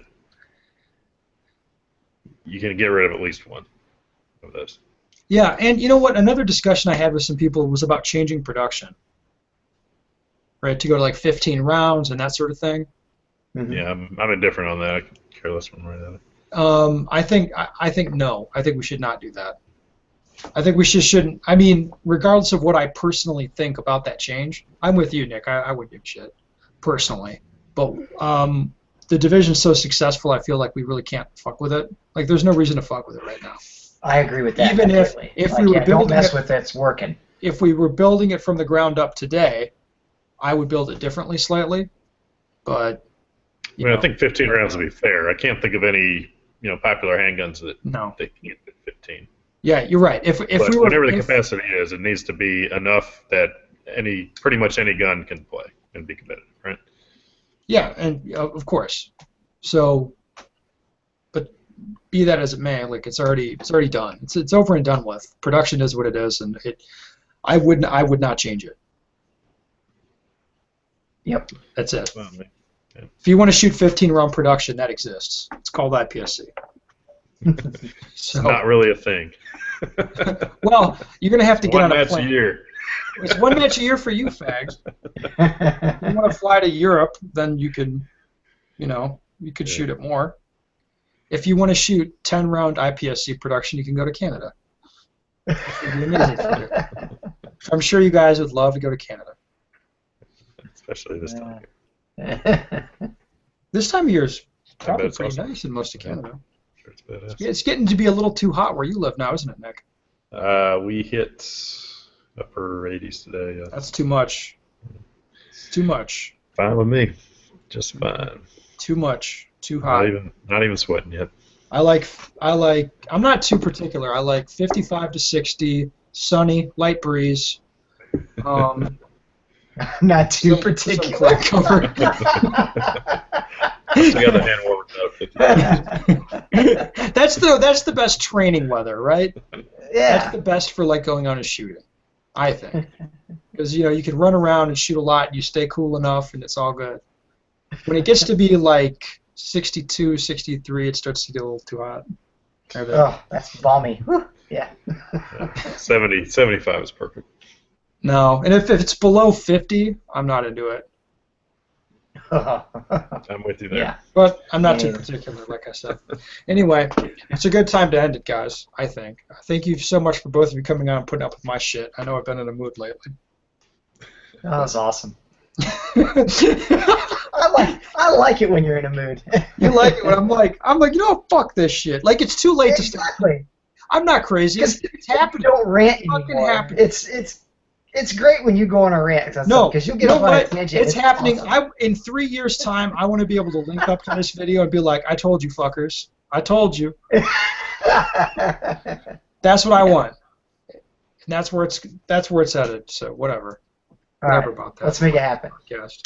you can get rid of at least one of those. Yeah, and you know what? Another discussion I had with some people was about changing production, right? To go to like 15 rounds and that sort of thing. Mm-hmm. Yeah, I'm indifferent on that. I could care less one way or the other. I think no. I think we should not do that. I think we shouldn't. I mean, regardless of what I personally think about that change, I'm with you, Nick. I wouldn't give a shit personally, but the division's so successful, I feel like we really can't fuck with it. Like, there's no reason to fuck with it right now. I agree with that. Even if like, we were building don't mess with it, it's working. If we were building it from the ground up today, I would build it differently slightly, but. I think 15 rounds would be fair. I can't think of any popular handguns that they can get at 15. Yeah, you're right. If whatever the capacity is, it needs to be enough that pretty much any gun can play and be competitive, right? Yeah, and of course. So, but be that as it may, like it's already done. It's over and done with. Production is what it is, and I would not change it. Yep, that's it. Well, yeah. If you want to shoot 15 round production, that exists. It's called IPSC. So, it's not really a thing. Well, you're going to have to get on a plane. One match a year. It's one match a year for you, fags. If you want to fly to Europe, then you can, you could shoot it more. If you want to shoot 10 round IPSC production, you can go to Canada. It'd be amazing for you. I'm sure you guys would love to go to Canada. Especially this time of year. This time of year is probably pretty nice in most of Canada. Sure, it's badass. It's getting to be a little too hot where you live now, isn't it, Nick? We hit upper 80s today. Yeah. That's too much. It's too much. Fine with me. Just fine. Too much. Too hot. Not even sweating yet. I'm not too particular. I like 55 to 60, sunny, light breeze. Not too particular. The other hand warmed up. That's the best training weather, right? Yeah. That's the best for like going on and shooting, I think, because you can run around and shoot a lot, and you stay cool enough, and it's all good. When it gets to be like 62, 63, it starts to get a little too hot. Oh, that's balmy. Whew. Yeah. 70, 75 is perfect. No, and if it's below 50, I'm not into it. I'm with you there. Yeah, but I'm not too particular, like I said. Anyway, it's a good time to end it, guys, I think. Thank you so much for both of you coming on and putting up with my shit. I know I've been in a mood lately. That was awesome. I like it when you're in a mood. You like it when I'm like, fuck this shit. Like, it's too late to start. I'm not crazy. It's happening. Don't rant anymore. It's great when you go on a rant. No, because you'll get off on a tangent. It's happening. Awesome. In 3 years' time, I want to be able to link up to this video and be like, I told you, fuckers. I told you. That's what I want. And that's where it's headed. So whatever. All right. About that. Let's make it happen. Podcast.